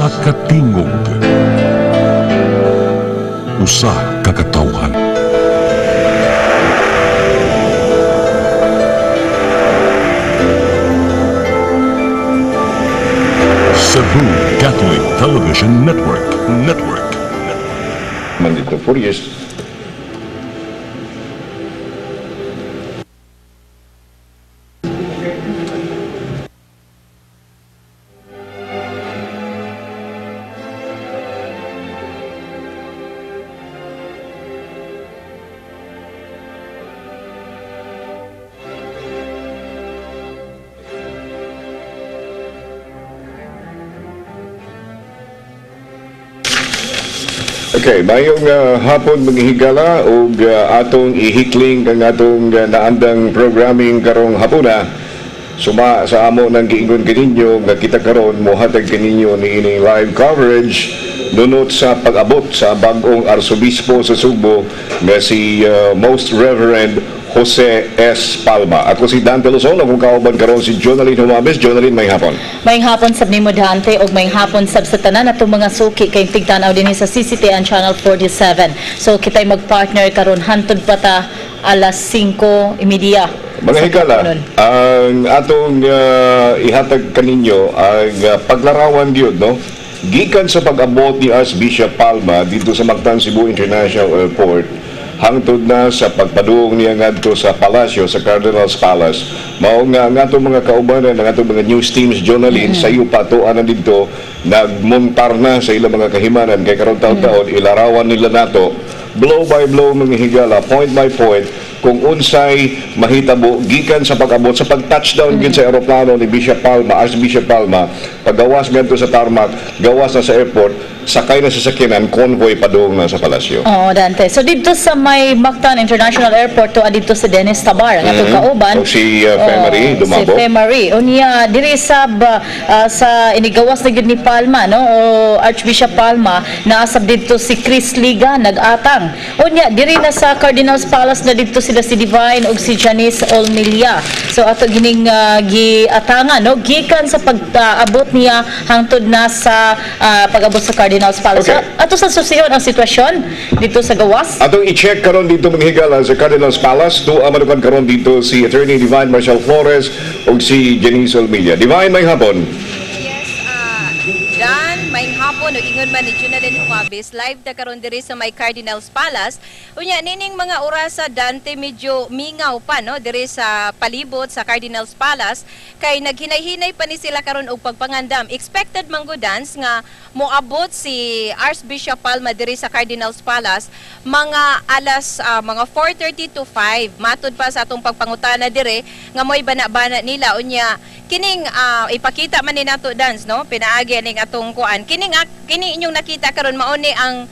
Katingog usa ka katawhan. Cebu Catholic Television Network. Dito 4 years. Okay, mayong hapon mga higala o atong ihikling ang atong naandang programming karong hapuna. Suma sa amo ng giingon kaninyo nga kita karon mohatag kaninyo ni ining live coverage nunot sa pag-abot sa bag-ong Arsobispo sa Sugbo nga si Most Reverend Jose S. Palma. Ako si Dante Luzon, akong kauban karon si Jonaline Humabes. Jonaline, may hapon. May hapon sab nimo Dante og may hapon sab sa tanan atong mga suki kay tigtanaw dinhi sa CCTN Channel 47. So kitay mag-partner karon hantod pa ta alas 5:30. Mga higala, ang atong ihatag kaninyo ang paglarawan gyud no. Gikan sa pag-abot ni Archbishop Palma dito sa Mactan, Cebu International Airport hangtod na sa pagpadung niya ngadto sa palasyo sa Cardinal's Palace. Mao nga ang atong mga kaubanan ng atong mga news teams Jonaline sa iyo patuanan dito nagmontar na sa ilang mga kahimanan kay karon taon-taon ilarawan nila nato blow by blow mga higala, point by point kung unsay mahitabo gikan sa pag-abot sa pag-touchdown gid sa eroplano ni Bishop Palma, Archbishop Palma, paggawas ngadto sa tarmac, gawas na sa airport, sakay na sa sakyanan, convoy padung na sa palasyo. Oh, Dante. So dito sa may Mactan International Airport to adito sa Dennis Tabar ang atong kauban. O si Marie dumabo. Si Marie. Unya diri sab sa inigawas na gid ni Palma no o Archbishop Palma naasab dito si Chris Liga nag-atang. Unya diri na sa Cardinal's Palace na dito sila si Divine ug si Janice Olmilia. So ato gining giatangan no gikan sa pag-abot niya hangtod na sa pag-abot sa Cardinal's Palace. Okay. So, ato sa susiyon ang sitwasyon dito sa gawas. Atong i-check karon dito mga higala sa Cardinal's Palace. Amanukan karon dito si Attorney Divine Marcial Flores ug si Janice Olmilia. Divine, may hapon. Dan, may hapon, ingon man ni Jonaline Humabes, live na karon diri sa may Cardinal's Palace. Unya, nining mga orasa, Dante, medyo mingaw pa, no? Diri sa palibot sa Cardinal's Palace, kay naghinay-hinay pa ni sila karon og pagpangandam. Expected manggudans nga moabot si Archbishop Palma diri sa Cardinal's Palace, mga alas, mga 4:30 to 5. Matod pa sa atong pagpangutana diri, nga mo'y bana-bana nila. Unya, kining ipakita man ni nato dance no pinaagi ning atong kuan kini inyong nakita karon mao ni ang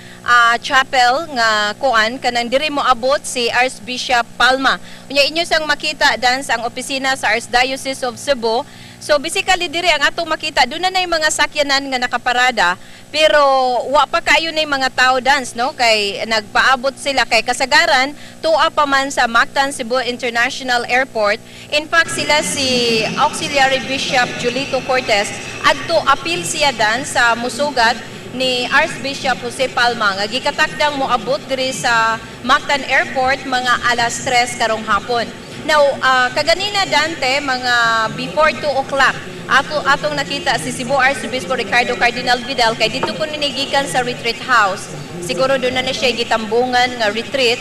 chapel nga kuan kanang diri mo abot si Archbishop Palma. Unya inyo sang makita dance ang opisina sa Archdiocese of Cebu. So basically diri ang atong makita doon na mga sakyanan nga nakaparada pero wa pa kayo na mga tao dance no kay nagpaabot sila kay kasagaran tuwa pa man sa Mactan Cebu International Airport. In fact sila si Auxiliary Bishop Julito Cortez adto appeal siya dance sa musugat ni Archbishop Jose Palma nga gikatakdang moabot diri sa Mactan Airport mga alas 3 karong hapon. Now, kaganina Dante, mga before 2 o'clock, atong nakita si Cebu Archbishop Ricardo Cardinal Vidal, kay dito ko ninigikan sa retreat house. Siguro doon na siya gitambungan nga retreat.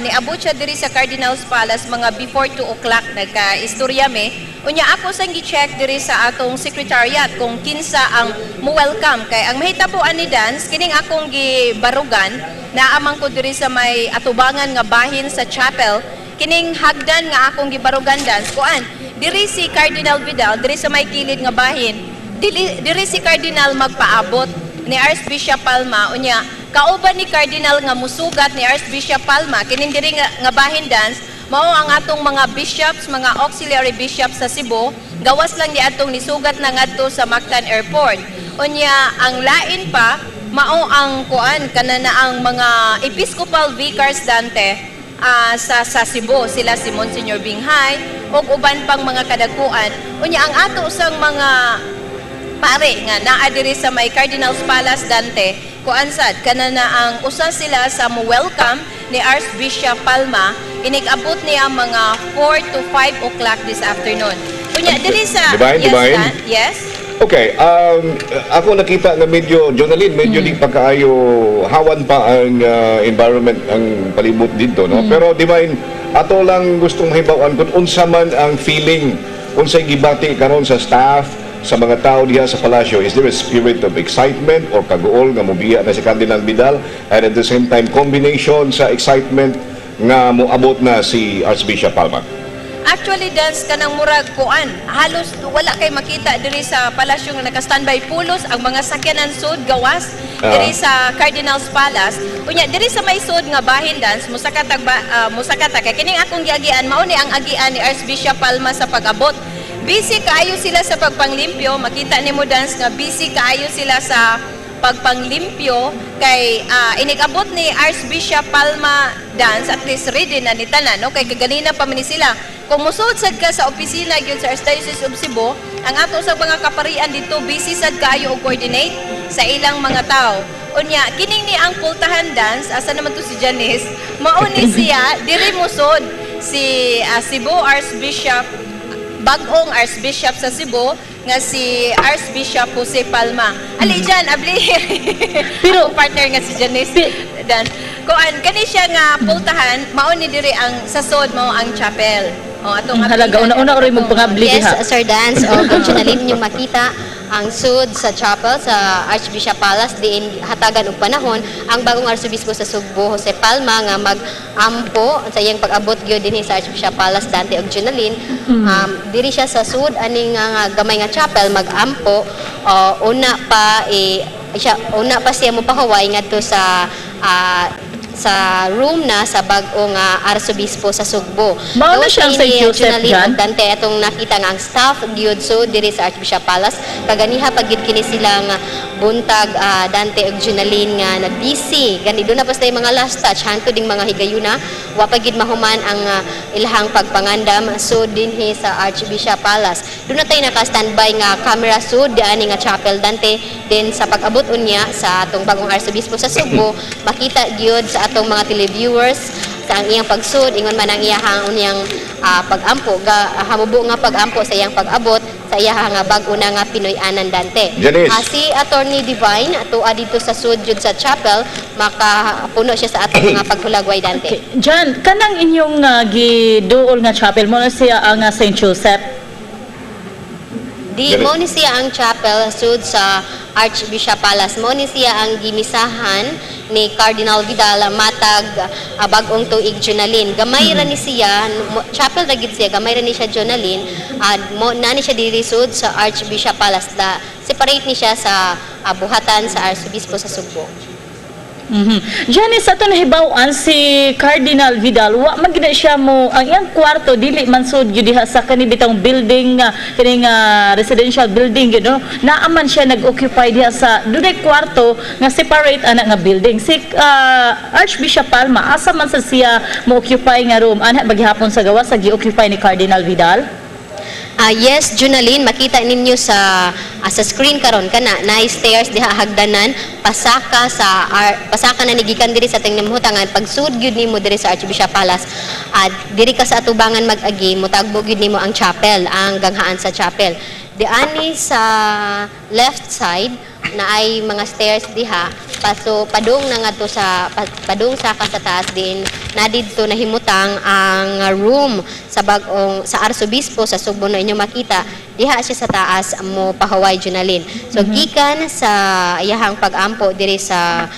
Niabot siya diri sa Cardinal's Palace, mga before 2 o'clock, nagka-istorya me. Unya ako sang gi-check diri sa atong secretariat kung kinsa ang mo-welcome. Kay ang mahitabuan ni Dance, kining akong gibarugan, naamang ko diri sa may atubangan nga bahin sa chapel, kining hagdan nga akong gibarugan dance kuan diri si Cardinal Vidal diri sa may kilid nga bahin diri si Cardinal magpaabot ni Archbishop Palma unya kauban ni Cardinal nga musugat ni Archbishop Palma kining diri nga bahin dance mao ang atong mga bishops mga auxiliary bishops sa Cebu gawas lang ni atong nisugat na ngadto sa Mactan Airport unya ang lain pa mao ang kuan kanana ang mga episcopal vicars Dante sa Cebu sila si Monsignor Binghay ug uban pang mga kadagkuan unya ang ato usang mga pare nga naa diri sa may Cardinals Palace Dante kuan sad kana na ang usa sila sa mo welcome ni Archbishop Palma inig-abot niya mga 4 to 5 o'clock this afternoon. Kunya diri sa Divine? Dan, yes. Okay, ako nakita nga medyo, Jonalyn, medyo di pa kaayo hawan pa ang environment, ang palibot dito, no? Pero Divine, ato lang gustong mahibawan kung unsa man ang feeling, unsay gibati karon sa staff, sa mga tao diha sa palasyo. Is there a spirit of excitement or kaguol nga mobiya na si Cardinal Vidal, and at the same time combination sa excitement nga moabot na si Archbishop Palma? Actually, dance ka ng murag kuan. Halos wala kay makita diri sa palasyo nga naka-standby pulos ang mga sakyanan sud gawas diri sa Cardinals Palace. Unya diri sa may sud nga bahin dance musakata kay kining akong giagian mao ni ang agian ni Archbishop Palma sa pag-abot. Busy kaayo sila sa pagpanglimpyo, makita nimo dance nga busy kaayo sila sa pagpanglimpyo kay inigabot ni Archbishop Palma dance at least ready na ni tanan no kay kaganina pa man sila. Kung musud sad ka sa opisina gyud sa Archdiocese of Cebu, ang ato sa mga kaparian dito busy sad kaayo og coordinate sa ilang mga tao. Unya kining ni ang pultahan dance asa naman to si Janice, mao ni siya diri musod si Cebu Archbishop bagong Archbishop sa Cebu nga si Archbishop Jose Palma. Ali dyan, abli. Pero partner nga si Janice. Dan. Kuan kani siya nga pultahan, mao ni diri ang sasod mao ang chapel. Atong halaga una rin magpangabli Yes, diha. Sir Dance, o Junalyn yung makita ang sud sa chapel sa Archbishop Palace diin hatagan og panahon ang bagong arsobispo sa Sugbo Jose Palma nga mag-ampo sa iyang pag-abot gyud dinhi sa Archbishop Palace Dante og Junalyn. Diri siya sa sud ani nga gamay nga chapel mag-ampo una pa siya mo pahaway ngadto sa room na sa bagong arsobispo sa Sugbo. Mao na siyang St. Joseph dyan? Dante atong nakita nga ang staff gyud so diri sa Archbishop Palace kaganiha pagid kini sila nga buntag Dante ug Junalyn nga busy gani do na pa mga last touch hanto ding mga higayuna wa pagid mahuman ang ilahang pagpangandam so dinhi sa Archbishop Palace. Do na tay naka-standby nga camera sud ani nga chapel Dante then sa pag-abot unya sa atong bagong arsobispo sa Sugbo makita gyud sa atong mga televiewers sa ang iyang pagsud ingon man ang iyahang unyang pag-ampo hamubo nga pag-ampo sa iyang pag-abot sa iyahang nga bag-o na nga Pinoy-anan Dante. Si Attorney Divine atoa dito sa sud jud sa chapel makapuno siya sa atong mga paghulagway Dante. Okay. Jan, kanang inyong giduol nga chapel mo na siya ang St. Joseph. Mo ni siya ang chapel sud sa Archbishop Palace. Mo ni siya ang gimisahan ni Cardinal Vidal matag bagong tuig Junalyn. Gamay ra ni siya chapel ra gid siya gamay ra ni siya Junalyn. Mo na ni siya diri sud sa Archbishop Palace. Separate ni siya sa buhatan sa Arsobispo sa Sugbo. Janice, ato nahibawan si Cardinal Vidal, wa magina siya mo, ang iyang kwarto, dili mansud yun diha sa kanibitang building, kining residential building, you know, naaman siya nag-occupy diha sa, dunay kwarto, nga separate anak nga building. Si Archbishop Palma, asa man sa siya mo-occupy nga room, anak baghapon sa gawa, sa gi-occupy ni Cardinal Vidal? Yes, Junalyn, makita ninyo sa screen karon kana na stairs diha hagdanan pasaka na nigikan diri sa tingnamutangan pagsud gyud nimo diri sa Archbishop Palace diri ka sa atubangan mag-agi motagbo gyud nimo ang chapel ang ganghaan sa chapel diani sa left side na ay mga stairs diha paso padung na ngadto sa padung saka sa taas din na didto nahimutang ang room sa bagong sa arsobispo sa Sugbo na inyo makita diha siya sa taas mo pahaway Junalyn. So gikan sa iyahang pag-ampo diri sa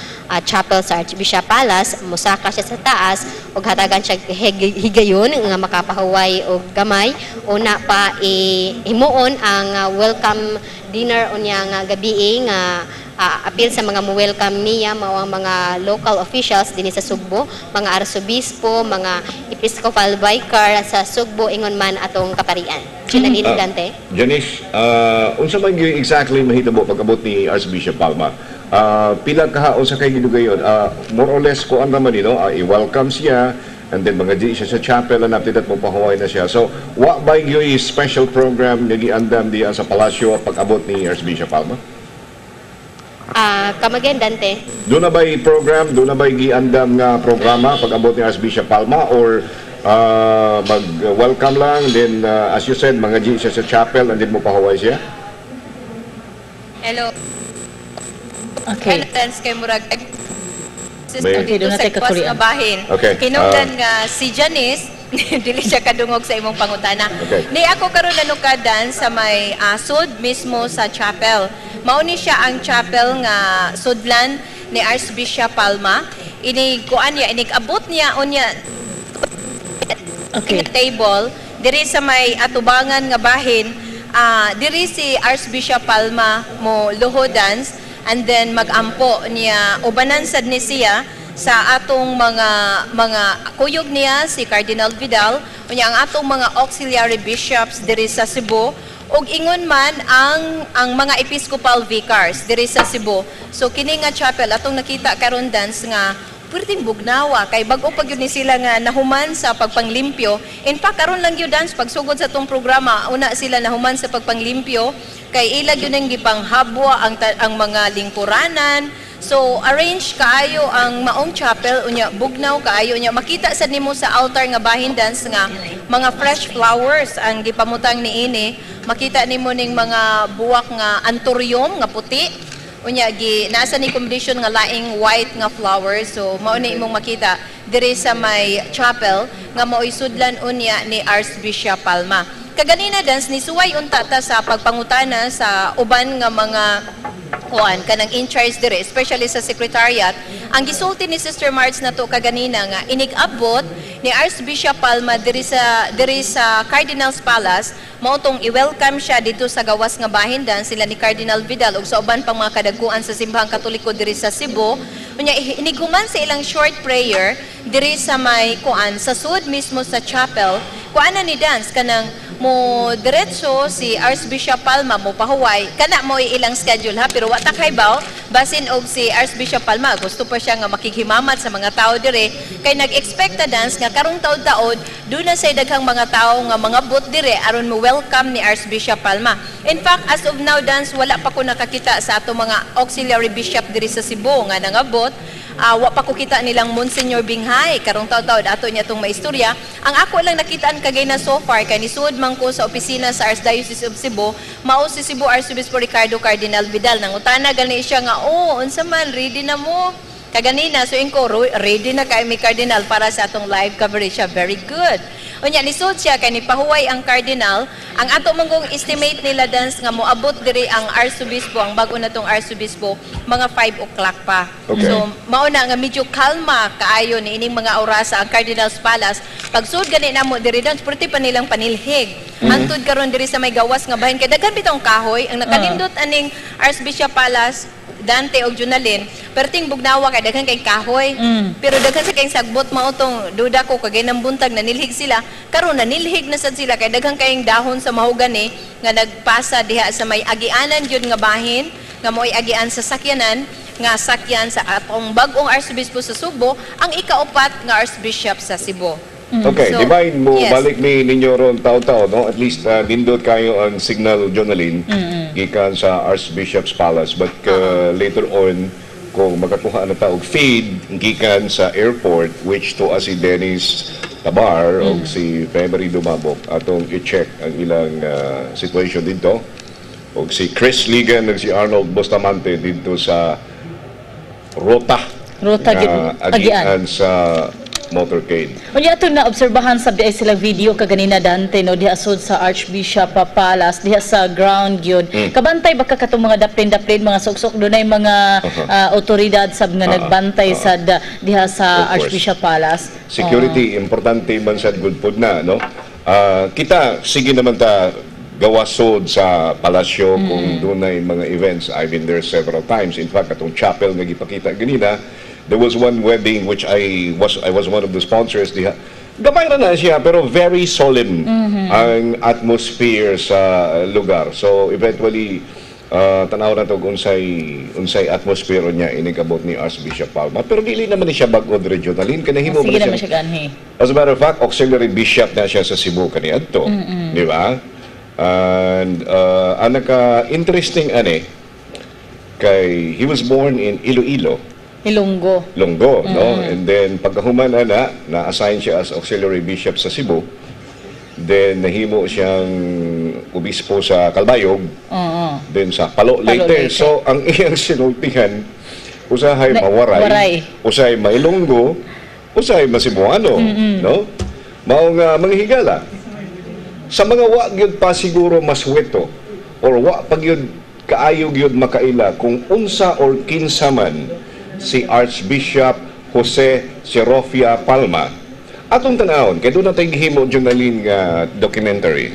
chapel sa Archbishop Palace musaka siya sa taas ug hatagan siya higayon nga makapahuway og gamay una pa himuon ang welcome dinner unya nga gabi nga appeal sa mga mo-welcome niya mao ang mga local officials dinhi sa Sugbo, mga arsobispo, mga episcopal vicar sa Sugbo ingon man atong kaparian. Junalyn Dante. Janice, unsa man gyud exactly mahitabo pag-abot ni Archbishop Palma? Pila kahaon sa kay gidugayon? More or less ko ang naman i-welcome siya and then mga di siya sa chapel and after that mo pahuway na siya. So wa ba yung special program nga giandam diya sa palasyo pag-abot ni Archbishop Palma? Come again, Dante. Doon na ba program, doon na ba giandam nga programa pag-abot ni Archbishop Palma or mag-welcome lang, then as you said, mga di siya sa chapel and then mo pahuway siya? Hello. Okay. Kay murag May- Okay, doon na tayo sa Korean. bahin. Okay, Kinungdan nga si Janice, dili siya kadungog sa imong pangutana. Okay. Ni ako karon nanukadan sa may sud mismo sa chapel. Mao ni siya ang chapel nga sudlan ni Archbishop Palma. Ini kuan niya, inig-abot niya unya Okay. table diri sa may atubangan nga bahin. Diri si Archbishop Palma mo luhodans and then magampo niya ubanan sad ni siya sa atong mga kuyog niya si Cardinal Vidal unya ang atong mga auxiliary bishops diri sa Cebu ug ingon man ang mga episcopal vicars diri sa Cebu. So kini nga chapel atong nakita karon dance nga pwedeng bugnawa kay bag-o pa gyud ni sila nga nahuman sa pagpanglimpyo. In fact karon lang gyud dance pagsugod sa tong programa una sila nahuman sa pagpanglimpyo kay ilag yun ang gipanghabwa ang mga lingkuranan. So arrange kaayo ang maong chapel unya bugnaw kaayo unya makita sad nimo sa altar nga bahin dance nga mga fresh flowers ang gipamutang niini. Makita nimo ning mga buwak nga anthurium nga puti. Unya nasa ni condition nga laing white nga flowers. So mao ni imong makita diri sa may chapel nga mao'y sudlan unya ni Archbishop Palma. Kaganina dance ni suway unta ta sa pagpangutana sa uban nga mga kuan kanang in charge dire especially sa secretariat. Ang gisulti ni Sister Marts nato kaganina nga inig-abot ni Archbishop Palma diri sa Cardinal's Palace mao tong i-welcome siya dito sa gawas nga bahindan sila ni Cardinal Vidal ug sa uban pang mga kadagkuan sa simbahang Katoliko diri sa Cebu. Unya iniguman sa ilang short prayer diri sa may kuan sa sud mismo sa chapel. Kuana ni dance kanang mo diretso si Archbishop Palma mo pahuway kana mo ilang schedule ha pero wa ta kay baw basin og si Archbishop Palma gusto pa siya nga makighimamat sa mga tao dire kay nag-expect ta dance nga karong taud-taod do na say daghang mga tao nga mga bot dire aron mo welcome ni Archbishop Palma. In fact as of now dance wala pa ko nakakita sa ato mga auxiliary bishop dire sa Cebu nga nangabot. Wa pa ko kita nilang Monsignor Binghay karong taud-taod ato niya tong maistorya. Ang ako lang nakitaan kagay na so far kay nisuod man ko sa opisina sa Archdiocese of Cebu mao si Cebu Archbispo Ricardo Cardinal Vidal nangutana gani siya nga unsa man ready na mo kaganina so inko ready na kay mi Cardinal para sa atong live coverage siya very good. Unya nisud siya kay nipahuway ang Cardinal ang ato manggong estimate nila dance nga moabot diri ang Archbispo ang bago natong Archbispo mga 5 o'clock pa. Okay. So mao na nga medyo kalma kaayo ni ining mga oras ang Cardinal's Palace pagsud gani namo diri dance pwede pa nilang panilhig. Antud karon diri sa may gawas nga bahin kay daghan bitong kahoy ang nakalindot aning Archbishop Palace Dante og Junalin perting bugnawa kay daghan kay kahoy pero daghan sa kay sagbot mao tong duda ko kagay nang buntag nanilhig sila karon nanilhig na sad sila kay daghan kayong dahon sa mahogani nga nagpasa diha sa may agianan gyud nga bahin nga mo'y agian sa sakyanan nga sakyan sa atong bag-ong Archbispo sa Subo ang ikaupat nga Archbishop sa Cebu. Okay, So, divine mo yes. balik ni ninyo ron tao-tao no at least nindot kayo ang signal Jonalyn gikan sa Archbishop's Palace but later on kung makakuha na taog feed gikan sa airport which to si Dennis Tabar o si Femery Dumabok atong i-check ang ilang situation dito o si Chris Ligan ug si Arnold Bustamante dito sa Rota Rota agian sa motorcade. Unya ato na obserbahan sa diay sila video kaganina Dante no diha sud sa Archbishop Palace diha sa ground gyud. Kabantay baka katong mga daplin mga suksok dunay mga otoridad sab nga nagbantay sa diha sa Of course. Archbishop Palace. Security importante man sad good pod na no. Kita sige naman ta gawasod sa palasyo kung dunay mga events. I've been there several times. In fact atong chapel nga gipakita ganina there was one wedding which I was one of the sponsors. Gamay na siya pero very solemn ang atmosphere sa lugar. So eventually tanaw na to unsay atmosphere niya inigabot ni Archbishop Palma, pero dili naman ni siya bagod regionalin kanahimo Sige man naman siya. siya ganhi. As a matter of fact, auxiliary bishop na siya sa Cebu kaniadto, di ba? And ang naka-interesting kay he was born in Iloilo, Ilonggo. Longgo, no? And then pagkahuman na-assign siya as auxiliary bishop sa Cebu. Then nahimo siyang obispo sa Calbayog. Then sa Palo Leyte. So ang iyang sinultihan usahay mawaray, usahay mailonggo, usahay masibuano, no? Mao nga mga higala. Sa mga wa gyud pa siguro masweto or wa pag gyud kaayo gyud makaila kung unsa or kinsa man si Archbishop Jose Serofia Palma. Atong tanawon kay doon natin gihimo journalin nga documentary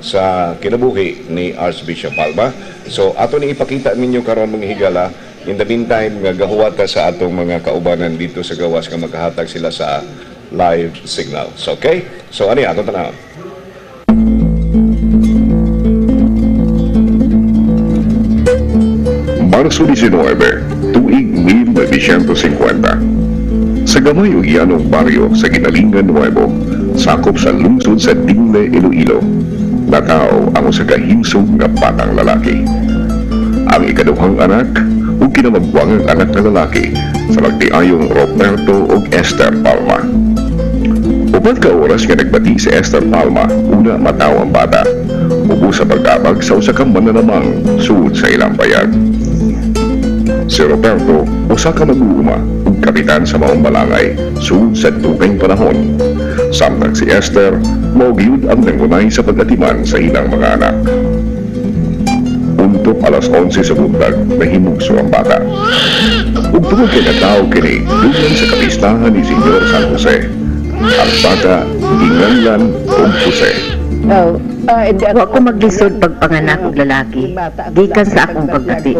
sa kinabuhi ni Archbishop Palma. So ato ni ipakita ninyo karon mga higala. In the meantime nga gahuwata sa atong mga kaubanan dito sa gawas nga magkahatag sila sa live signals. Okay? So ani atong tanawon. Marso 19, tuig 1950. Sa gamay ug ianong baryo sa Ginalingan Nuevo, sakop sa lungsod sa Dingle, Iloilo, nataw ang usa ka hinsog nga batang lalaki. Ang ikaduhang anak ug kinamagwangang anak na lalaki sa magtiayong Roberto ug Esther Palma. Upat ka oras nga nagbati si Esther Palma, una mataw ang bata, ubo sa pagkabag sa usa ka mananamang suod sa ilang bayag. Si Roberto, usa ka mag-uuma ug kapitan sa maong balangay, suod sa tubeng panahon. Samtang si Esther, maugiyod ang nangunay sa pagatiman sa ilang mga anak. Untok alas 11 sa buntag, nahimugso ang bata. Ug tungod kay nataw kini, duman sa kapistahan ni Senyor San Jose. Ang bata, ginganlan og Jose. Ako maglisod pagpanganak og lalaki, gikan sa akong pagbati.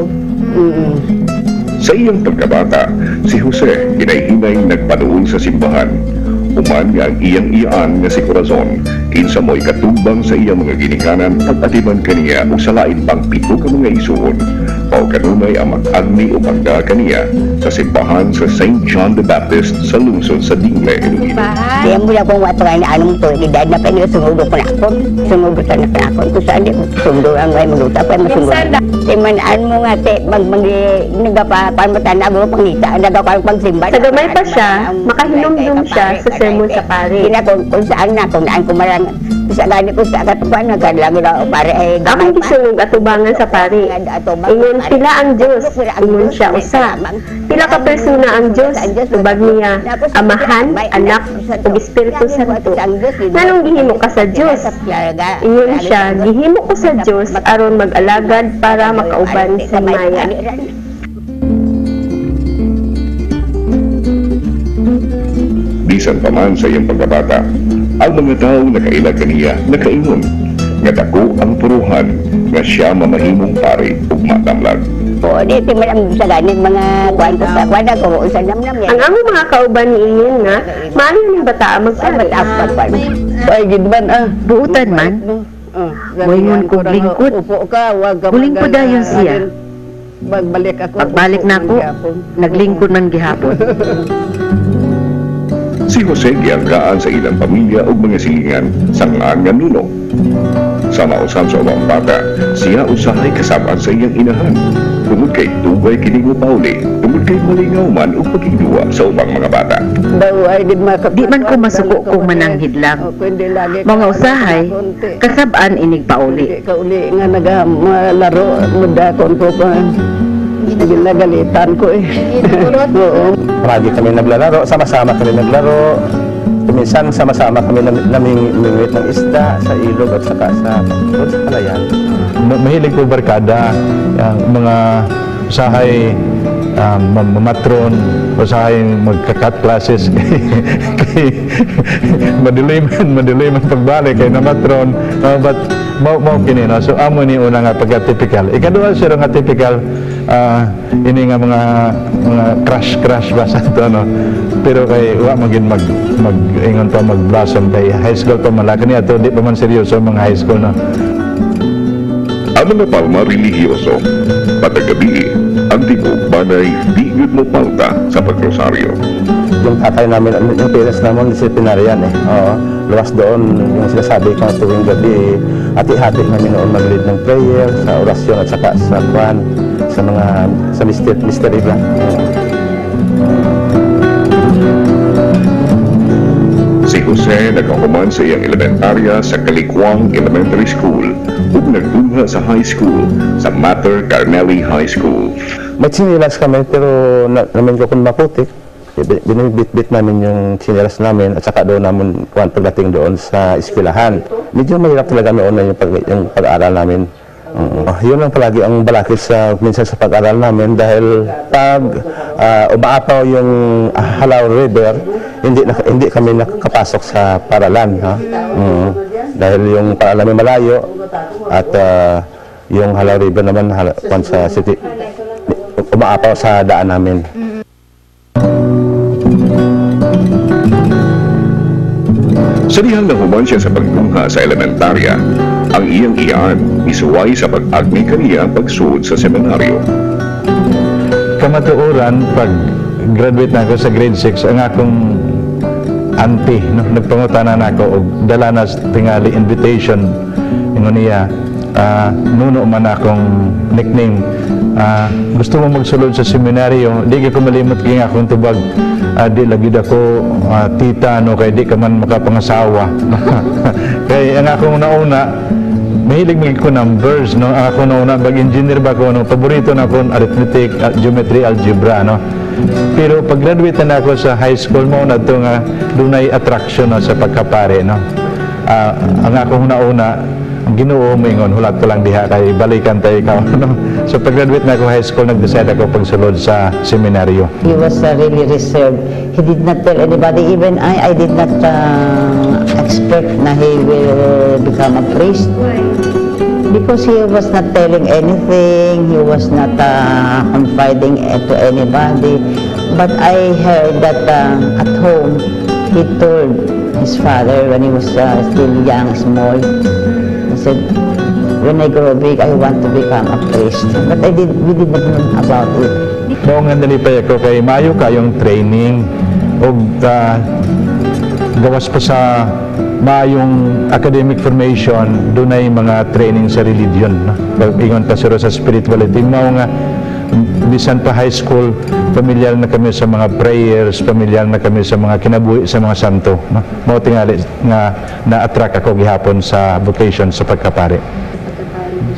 Sa iyang pagkabata, si Jose hinay-hinay nagpanuon sa simbahan. Uman nga ang iyang-iyaan nga si Corazon, kinsa mo'y katubang sa iyang mga ginikanan pag-atiman kaniya o sa lain pang pito ka mga isuon. Pao kanunay ang mag-agni o pagda kaniya sa simbahan sa St. John the Baptist sa lungsod sa Dingle, Iloilo. Diyan mo na kung watangay na anong to, idad na kayo sumudo ko na ako. Sumudo na ako. Kung saan di sumudo ang may maluta pa masundo. Timanaan mo nga, nagapapaan mo tanag mo pangita, nagapapaan pagsimba. Sa gamay pa siya, makahinom-hinom siya sa sermon sa pare. Kung saan na, kung naan kumarang, sa gani ko sa katuban, nagkadalagi na pare ay Akong gisulong atubangan sa pare. Ingon sila ang Diyos, ingon siya usa. Pila ka persona ang Diyos, tubag niya, Amahan, Anak, ug Espiritu Santo. Nganong gihimo ka sa Diyos? Ingon siya, gihimo ko sa Diyos aron mag-alagad para makauban sa Maya. Bisan pa man sa iyang pagkabata, ang mga tao nakailag kaniya nakaingon nga dako ang puruhan nga siya mamahimong pare ug matamlag. Oo, di timan sa ganit mga kwanto sa kwada ko sa namnam yan. Ang among mga kauban ni ingon nga, maayo ning bata magpare. Ay gidman Buutan man. Moingon kong lingkod. Bulingkod dayon siya. Pagbalik na ako, naglingkod man gihapon. Si Jose gianggaan sa ilang pamilya ug mga silingan sa nga nuno. Sa mausan sa mga bata, siya usahay kasabaan sa iyang inahan. Tungod kay tubay kining pauli, tungod kay malingaw man ug pagigduwa sa ubang mga bata. Di man ko masuko kung mananghid lang. Mga usahay, kasabaan inig pauli. Kauli nga nagalaro, muda konto pa. Ginagalitan ko Oo. Lagi kami naglalaro, sama-sama kami naglaro. Minsan sama-sama kami namingwit ng isda sa ilog at saka sa palayan. Mahilig ko barkada, mga usahay mamatron, usahay magkakat classes kay madiliman pagbalik kay na matron, but mau kini no. So amo ni una nga pagka-typical. Ikaduha siya nga typical ini nga mga crush ba sa to no. Pero kay wa magin mag ingon pa mag-blossom kay high school pa malaki niya to, di pa man seryoso mga high school no. Ang mga palma relihiyoso, patagabi, ang tibok banay digid mo palta sa pagrosaryo. Yung tatay namin, yung parents namin, disciplinarian eh. Oo, luwas doon, yung sinasabi ko tuwing gabi, hati-hati kami noon mag-lead ng prayer, sa orasyon at saka sa kwan, sa mystery ba. Si Jose nagkahuman sa iyang elementarya sa Kalikwang Elementary School ug nagdungha sa high school sa Mater Carmeli High School. May sinilas kami pero namin ko kung maputik. Binibit-bit namin yung sinilas namin at saka doon namin kuwan pagdating doon sa eskwelahan. Medyo mahirap talaga noon yung pag-aaral namin. Yun lang palagi ang balakid minsan sa pag-aaral namin dahil pag umaapaw yung Halaw River, hindi kami nakakapasok sa paralan. Dahil yung paralan may malayo at yung Halaw River naman sa city, umaapaw sa daan namin. Sa dihang nahuman siya sa pagdungha sa elementarya, ang iyang iyan isuway sa pag-agni kaniya pagsuod sa seminaryo. Kamatuoran, pag graduate na ako sa grade 6, ang akong auntie, no, nagpangutanan ako og dala na tingali invitation ingon niya, nuno man akong nickname, gusto mo magsulod sa seminaryo, di ko malimot kaya akong tubag, di lagi ako tita, no, kay di ka man makapangasawa. Kaya ang akong nauna, mahilig ko numbers, no, ang akong nauna, bag-engineer ba ko, no, paborito na akong arithmetic, geometry, algebra, no. Pero pag graduate na ako sa high school mo na ito nga dunay attraction na sa pagkapare, no. Ang akong nauna, Ginoo mingon hulat ko lang diha kay balikan tayo ikaw, no. So pag graduate na ako high school, nag-decide ako pagsulod sa seminaryo. He was really reserved. He did not tell anybody, even I did not expect na he will become a priest. Because he was not telling anything, he was not confiding to anybody. But I heard that at home, he told his father when he was still young, small, he said, when I grow big, I want to become a priest. But we did not know about it. Noong nalipay ako kay Mayo kayong training o gawas pa sa mayong academic formation, doon ay mga training sa religion, no? Ingon pa siro sa spirituality. Mao nga bisan pa high school, pamilyar na kami sa mga prayers, pamilyar na kami sa mga kinabuhi sa mga santo, no? Mao tingali nga na-attract ako gihapon sa vocation sa pagkapare.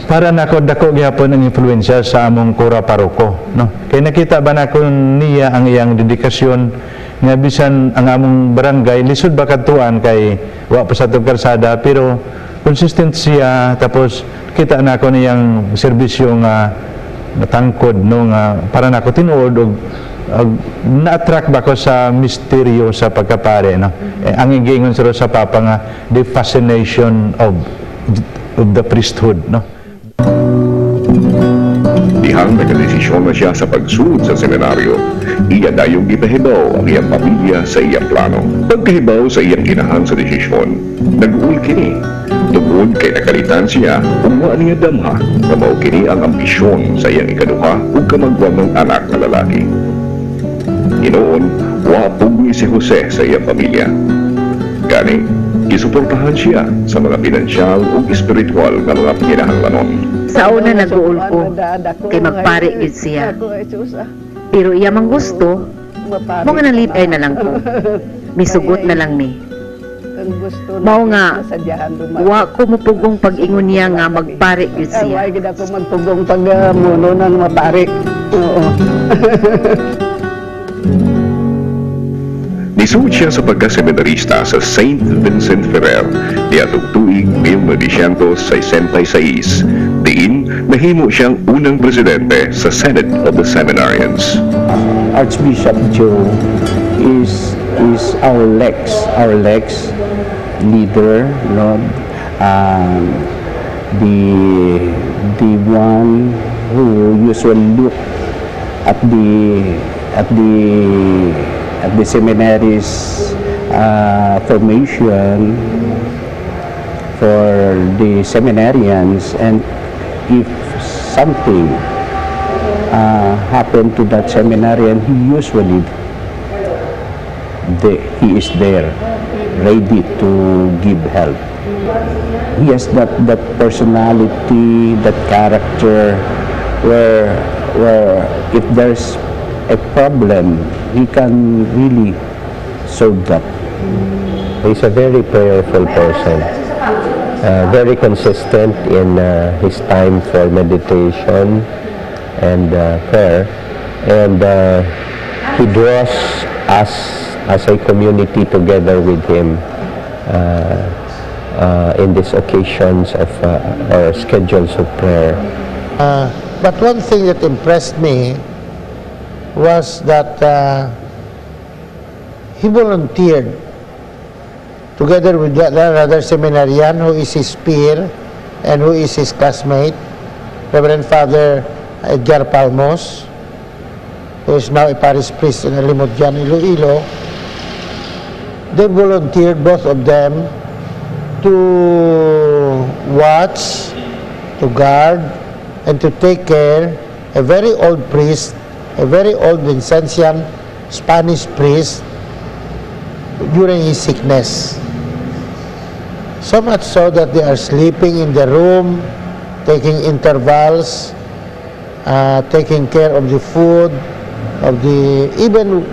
Para nako dako gihapon ang influensya sa among kura paroko, no? Kay nakita ba nako niya ang iyang dedikasyon nga bisan ang among barangay lisod ba kadtuan kay wa pa sa tong kalsada, pero consistent siya, tapos kita na ako niyang serbisyo nga natangkod, no, nga para nako tinuod og na-attract ba ko sa misteryo sa pagkapare, no. Ang ingingon sa papa nga the fascination of the priesthood, no. Dihang nagdesisyon na siya sa pagsulod sa seminaryo, iya dayong ipahibaw ang iyang pamilya sa iyang plano. Pagkahibaw sa iyang inahan sa desisyon, nag-uul kini. Tungod kay nakalitan siya, umuha niya damha na mao kini ang ambisyon sa iyang ikaduha ug kamagwang ng anak na lalaki. Inoon, wapog ni si Jose sa iyang pamilya. Gani, isuportahan siya sa mga pinansyal ug espiritual na mga kinahanglanon. Sa una nag-uul ko, kay magpare gid siya. Pero iya mang gusto, mo nga nalipay na lang ko. Misugot na lang mi. Mao nga, wa ko mupugong pag-ingon niya nga magpare gid siya. Wa gid ako magpugong pag-muno ng mapare. Oo. Nisuod siya sa pagkaseminarista sa St. Vincent Ferrer niadtong tuig 1966. Diin, nahimo siyang unang presidente sa Senate of the Seminarians. Archbishop Joe is our lex leader, no? The one who usually look at the seminaries formation for the seminarians, and if something happened to that seminarian, he is there, ready to give help. He has that personality, that character, where if there's a problem, he can really solve that. He's a very prayerful person, very consistent in his time for meditation and prayer, and he draws us as a community together with him in these occasions of or schedules of prayer. But one thing that impressed me was that he volunteered together with another seminarian who is his peer and who is his classmate, Reverend Father Edgar Palmos, who is now a parish priest in Alimodjan, Iloilo. They volunteered, both of them, to watch, to guard, and to take care a very old priest, a very old Vincentian Spanish priest during his sickness. So much so that they are sleeping in the room, taking intervals, taking care of the food, of the even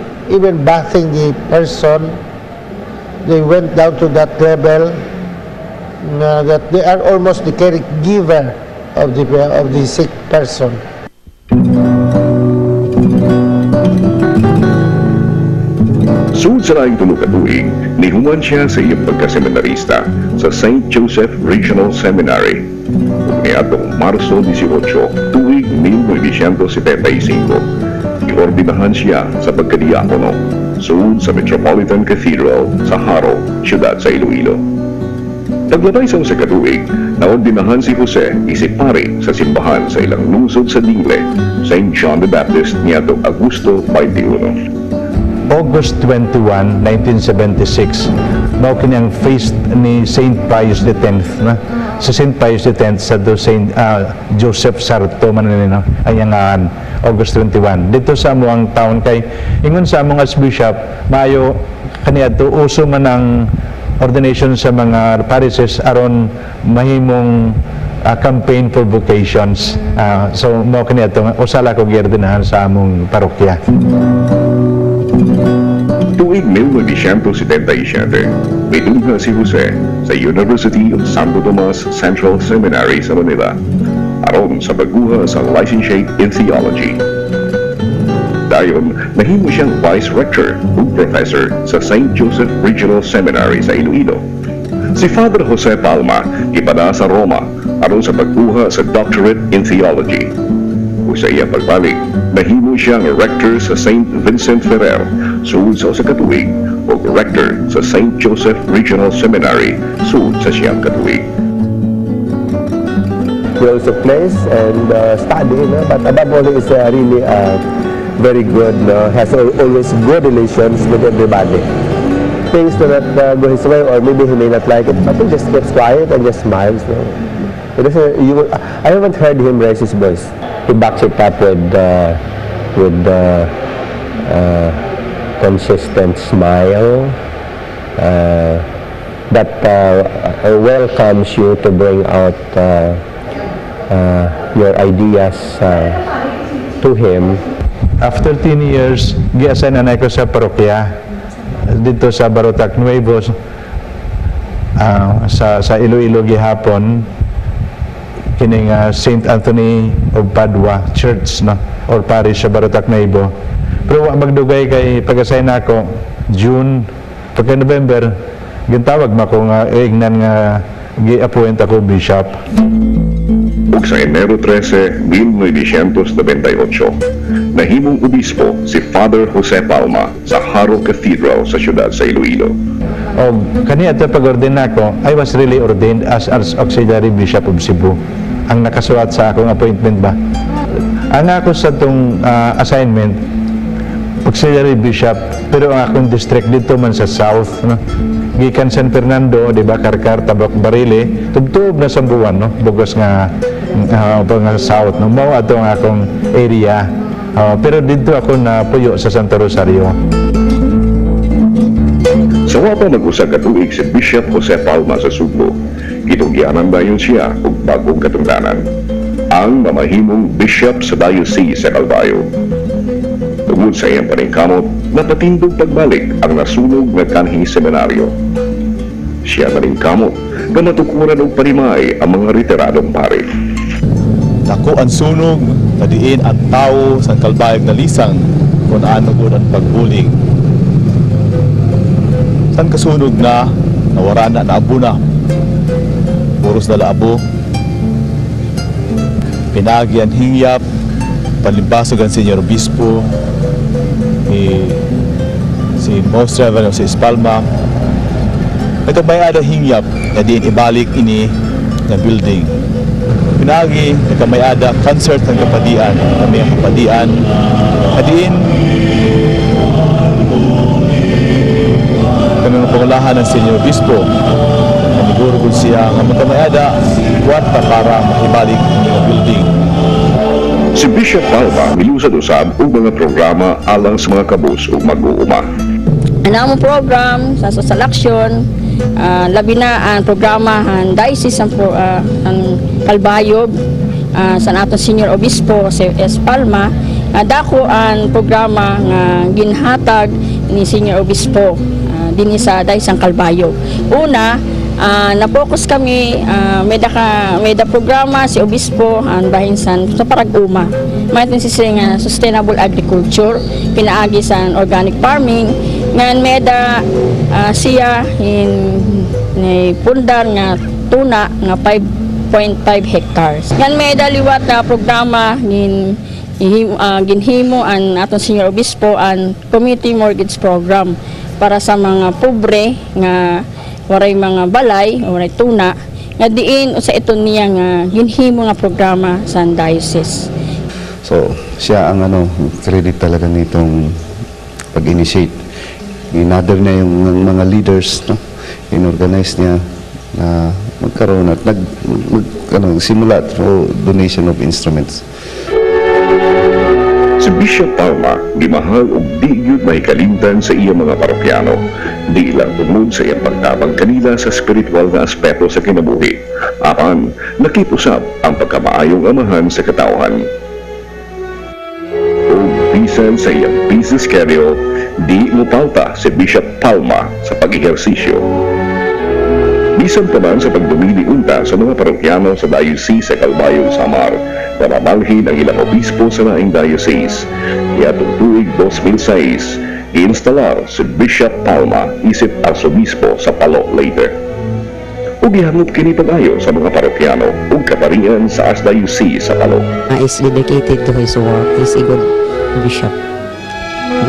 bathing the person. They went down to that level that they are almost the caregiver of the sick person. Sud sa laing tulog at tuig, nihuman siya sa iyang pagkaseminarista sa St. Joseph Regional Seminary. Niadtong Marso 18, tuig 1975, iordinahan siya sa pagkadiakono sud sa Metropolitan Cathedral sa Haro, siyudad sa Iloilo. Taglabay sa katuig, naordinahan si Jose isip pare sa simbahan sa ilang lungsod sa Dingle, St. John the Baptist niadtong Agosto 21. August 21, 1976, mao kini ang feast ni St. Pius X na si St. Pius X sa St. Joseph Sarto mananino ayangan August 21 dito sa amo ang taon kay ingon sa among Archbishop maayo kaniadto uso man ang ordination sa mga parishes aron mahimong campaign for vocations, so mao kaniadto usala ko giordinahan sa among parokya. Tuig 1977, midungha si Jose sa University of Santo Tomas Central Seminary sa Manila aron sa pagguha sa licentiate in theology. Dayon, nahimo siyang vice rector o professor sa St. Joseph Regional Seminary sa Iloilo. Si Father Jose Palma ipada sa Roma aron sa pagkuha sa doctorate in theology. Sa iyang pagbalik, nahimo siyang rector sa St. Vincent Ferrer sud sa katuig o rector sa St. Joseph Regional Seminary sud sa siyang katuig. He also plays and study, but above all is really very good, has always good relations with everybody. Things do not go his way or maybe he may not like it, but he just keeps quiet and just smiles. I haven't heard him raise his voice. He backs it up with consistent smile that welcomes you to bring out your ideas to him. After 10 years, gi-assign na ko sa parokya dito sa Barotac Nuevo sa Iloilo gihapon kining St. Anthony of Padua Church or parish sa Barotac Nuevo. Pero wa magdugay kay pag-assign nako June pagka November gintawag mako nga ignan nga gi-appoint ako bishop. Ug sa Enero 13, 1998, nahimong obispo si Father Jose Palma sa Haro Cathedral sa siyudad sa Iloilo. O kaniya pag-ordin nako, I was really ordained as Auxiliary Bishop of Cebu. Ang nakasulat sa akong appointment ba. Ang ako sa itong assignment, Auxiliary Bishop, pero ang akong district dito man sa South, gikan San Fernando, di ba, Karkar, Tabak, Barile, tubtub na Sambuan, bugos nga Mga south, no? Mao ato nga akong area. Pero dito ako na puyo sa Santo Rosario. Sa wapa mag-usag katuig si Bishop Jose Palma sa Sugbo, gitunggianan dayon siya og bagong katungdanan, ang mamahimong bishop sa Diocese sa Calbayo. Tungod sa iyang paningkamot, napatindog pagbalik ang nasunog nga kanhi seminaryo. Siya maningkamot na matukuran og parimay ang mga retiradong pare. Dako ang sunog, nadiin ang tao sa Calbayog na lisang kung ano gud ang pagbuling. San kasunog na, nawara na, naabo na. Puros na laabo. Pinagyan hingyap, panlimbasog ang Senyor Obispo, si Most Reverend sa Palma. Nagkamayada hingyap na diin ibalik ini na building. Pinagi, nagkamayada concert ng kapadian, kami ang kapadian. Na diin, kanang pangulahan ng Senyor Obispo, naniguro ko siya nga magkamayada, kwarta para makibalik ang building. Si Bishop Palma milusad-usab og mga programa alang sa mga kabus ug mag-uuma. Ang program sa social action, labi na ang programa ang Diocese ang Calbayog sa natong Senior Obispo si Palma. Dako ang programa nga ginhatag ni Senior Obispo din sa Diocese ang Calbayog. Una, na-focus kami, may da programa si Obispo ang bahin sa Parag-Uma. May siya sustainable agriculture, pinaagi sa organic farming. Ngayon may da siya pundar nga tuna nga 5.5 hectares. Ngayon may da liwat na programa ginhimo ang atong Senior Obispo ang Community Mortgage Program para sa mga pobre nga waray mga balay, waray tuna, nga diin sa ito niya nga ginhimo nga programa sa diocese. So, siya ang credit talaga nitong pag-initiate. Inother niya yung mga leaders, no? In-organize niya na magkaroon at simula through donation of instruments. Si Bishop Palma gimahal og di gyud mahikalimtan sa iya mga parokyano, di lang tungod sa iyang pagtabang kanila sa spiritual na aspeto sa kinabuhi, apan nakipusab ang pagkamaayong amahan sa katawhan. O bisan sa iyang busy schedule, di mupalta si Bishop Palma sa pag-ehersisyo. Bisan pa man sa pagdumili unta sa mga parokyano sa Diocese sa Calbayog, Samar, para malhin ang ilang obispo sa laing diocese. Iatong tuig 2006, i-instalar si Bishop Palma isip arsobispo sa Palo later. Ug gihangot kini pag-ayo sa mga parokyano ug kaparian sa Archdiocese sa Palo. Is dedicated to his work. He's a good bishop.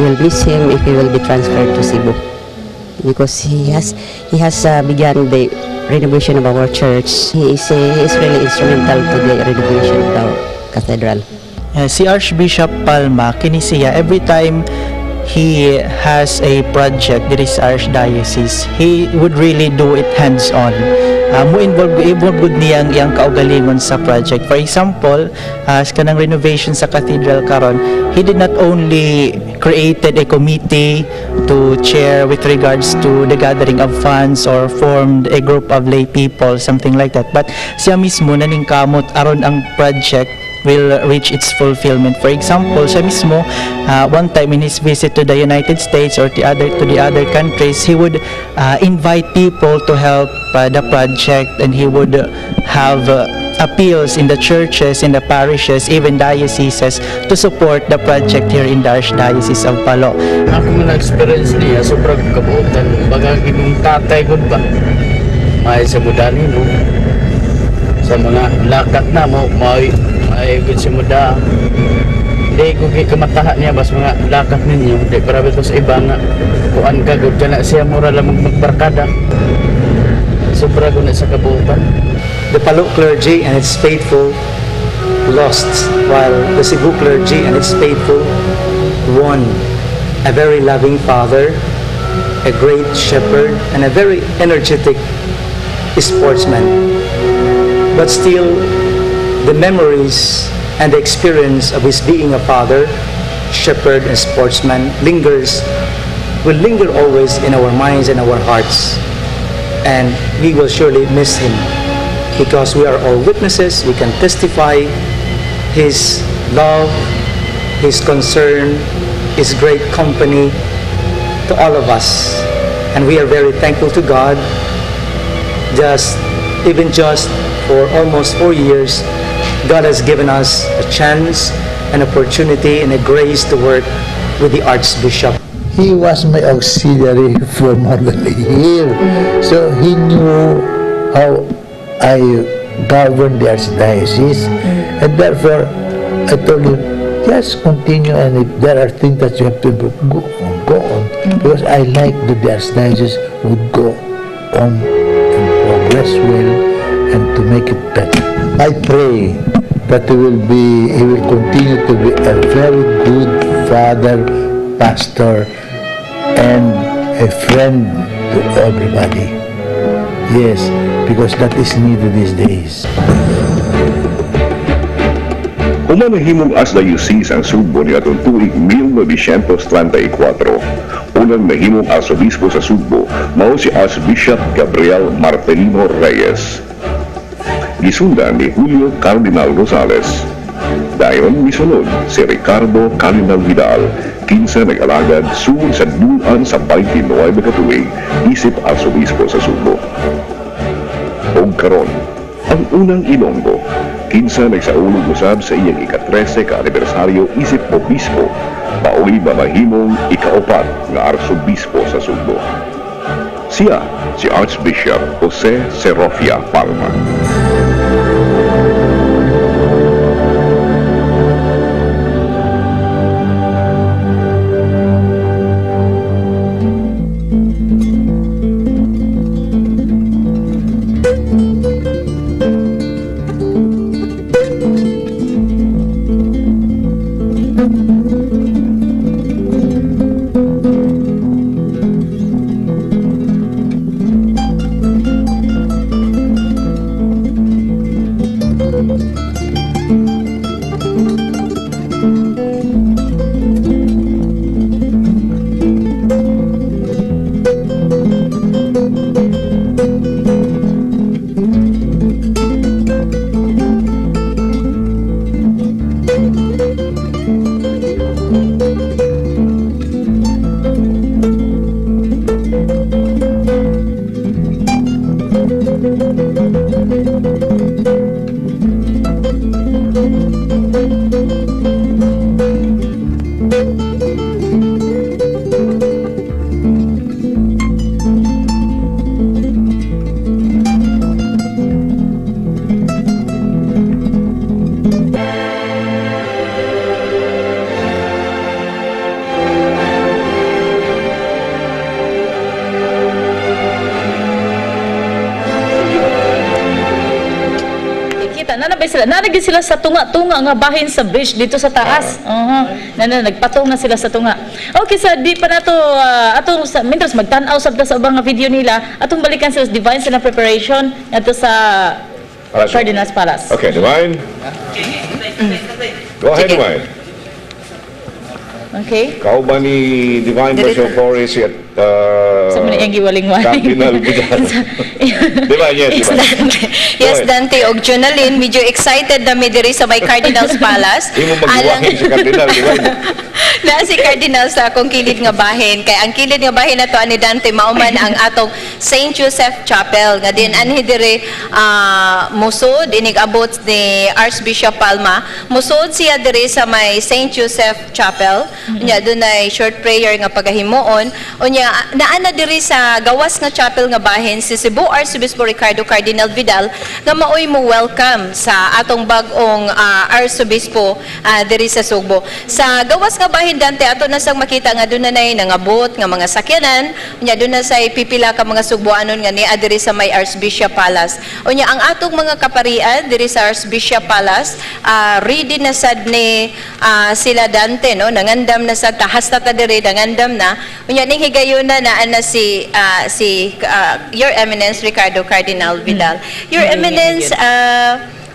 We will miss him if he will be transferred to Cebu, because he has begun the renovation of our church. He is really instrumental to the renovation of our cathedral. Si Archbishop Palma, kini siya every time he has a project that is Archdiocese, he would really do it hands-on. Mo-involve niya ang iyang kaugalingon sa project. For example, sa kanang renovation sa cathedral karon, he did not only created a committee to chair with regards to the gathering of funds or formed a group of lay people, something like that, but siya mismo naningkamot aron ang project will reach its fulfillment. For example, siya mismo, one time in his visit to the United States or to the other countries, he would invite people to help the project, and he would have appeals in the churches, in the parishes, even dioceses to support the project here in the Archdiocese of Palo. Ako man experience niya, sobrang kabuutan. Baga ginong tatay ko ba? May sa mudani, no? Sa mga lakat na mo, may good si muda. Hindi ko kamatahan niya, bas mga lakat ninyo. Hindi parabi ko sa iba nga, kuan ka, good ka na siya, mura lang magbarkada. Sobra ko na sa kabuutan. The Palo clergy and its faithful lost, while the Cebu clergy and its faithful won a very loving father, a great shepherd, and a very energetic sportsman. But still, the memories and the experience of his being a father, shepherd, and sportsman will linger always in our minds and our hearts. And we will surely miss him, because we are all witnesses. We can testify his love, his concern, his great company to all of us. And we are very thankful to God, even for almost 4 years, God has given us a chance, an opportunity, and a grace to work with the Archbishop. He was my auxiliary for more than a year, so he knew how I governed the Archdiocese, and therefore I told him, just continue, and if there are things that you have to do, go on, because I like that the Archdiocese would go on and progress well and to make it better. I pray that he will continue to be a very good father, pastor, and a friend to everybody. Yes, because that is needed these days. Umanahimong Archdiocese ang Sugbo ni atong tuig 1934. Unang nahimong Arsobispo sa Sugbo mao si Archbishop Gabriel Marcelino Reyes. Gisundan ni Julio Cardinal Rosales. Dayon misunod si Ricardo Cardinal Vidal, kinsa nag-alagad sugod sa dulan sa 29 katuig isip Arsobispo sa Sugbo. Og karon, ang unang Ilonggo, kinsa nagsaulog usab sa iyang ika-13 ka anibersaryo isip obispo, mao'y mamahimong ika-4 nga Arsobispo sa Sugbo. Siya si Archbishop Jose Serofia Palma. Nanagin sila sa tunga-tunga nga bahin sa bridge dito sa taas. Nagpatong na sila sa tunga. Okay, sa di pa na to, atong mintas magtanaw sa ubang nga video nila, atong balikan sa Divine sa preparation ato sa Cardinal's Palace. Okay, Divine. Go ahead, Divine. Okay. Kau ba ni Divine Bishop Flores at sa mga yung giwaling-waling. Cardinal Vidal. Divine, yes, Divine. Yes, Dante og Jonalyn, medyo excited na mi diri sa may Cardinal's Palace. Imo magbuwangin si Cardinal, Divine. Na si Cardinal sa akong kilid nga bahin. Kay ang kilid nga bahin nato ani Dante mauman ang atong St. Joseph Chapel nga din anhi diri musod inig abot ni Archbishop Palma. Musod siya diri sa may St. Joseph Chapel. Unya dunay short prayer nga pagahimuon. Unya naana diri sa gawas nga chapel nga bahin si Cebu Archbispo Ricardo Cardinal Vidal nga maoy mo welcome sa atong bag-ong Archbispo diri sa Sugbo. Sa gawas nga bahin Dante ato na sang makita nga doon na nangabot nga mga sakyanan. Unya doon na say pipila ka mga Sugboanon nga ni diri sa may Archbishop Palace. Unya ang atong mga kaparian diri sa Archbishop Palace ready na sad ni sila Dante no nangandam na sa tahas ta diri nangandam na. Unya ning higayon na ana si Your Eminence Ricardo Cardinal Vidal. Your Eminence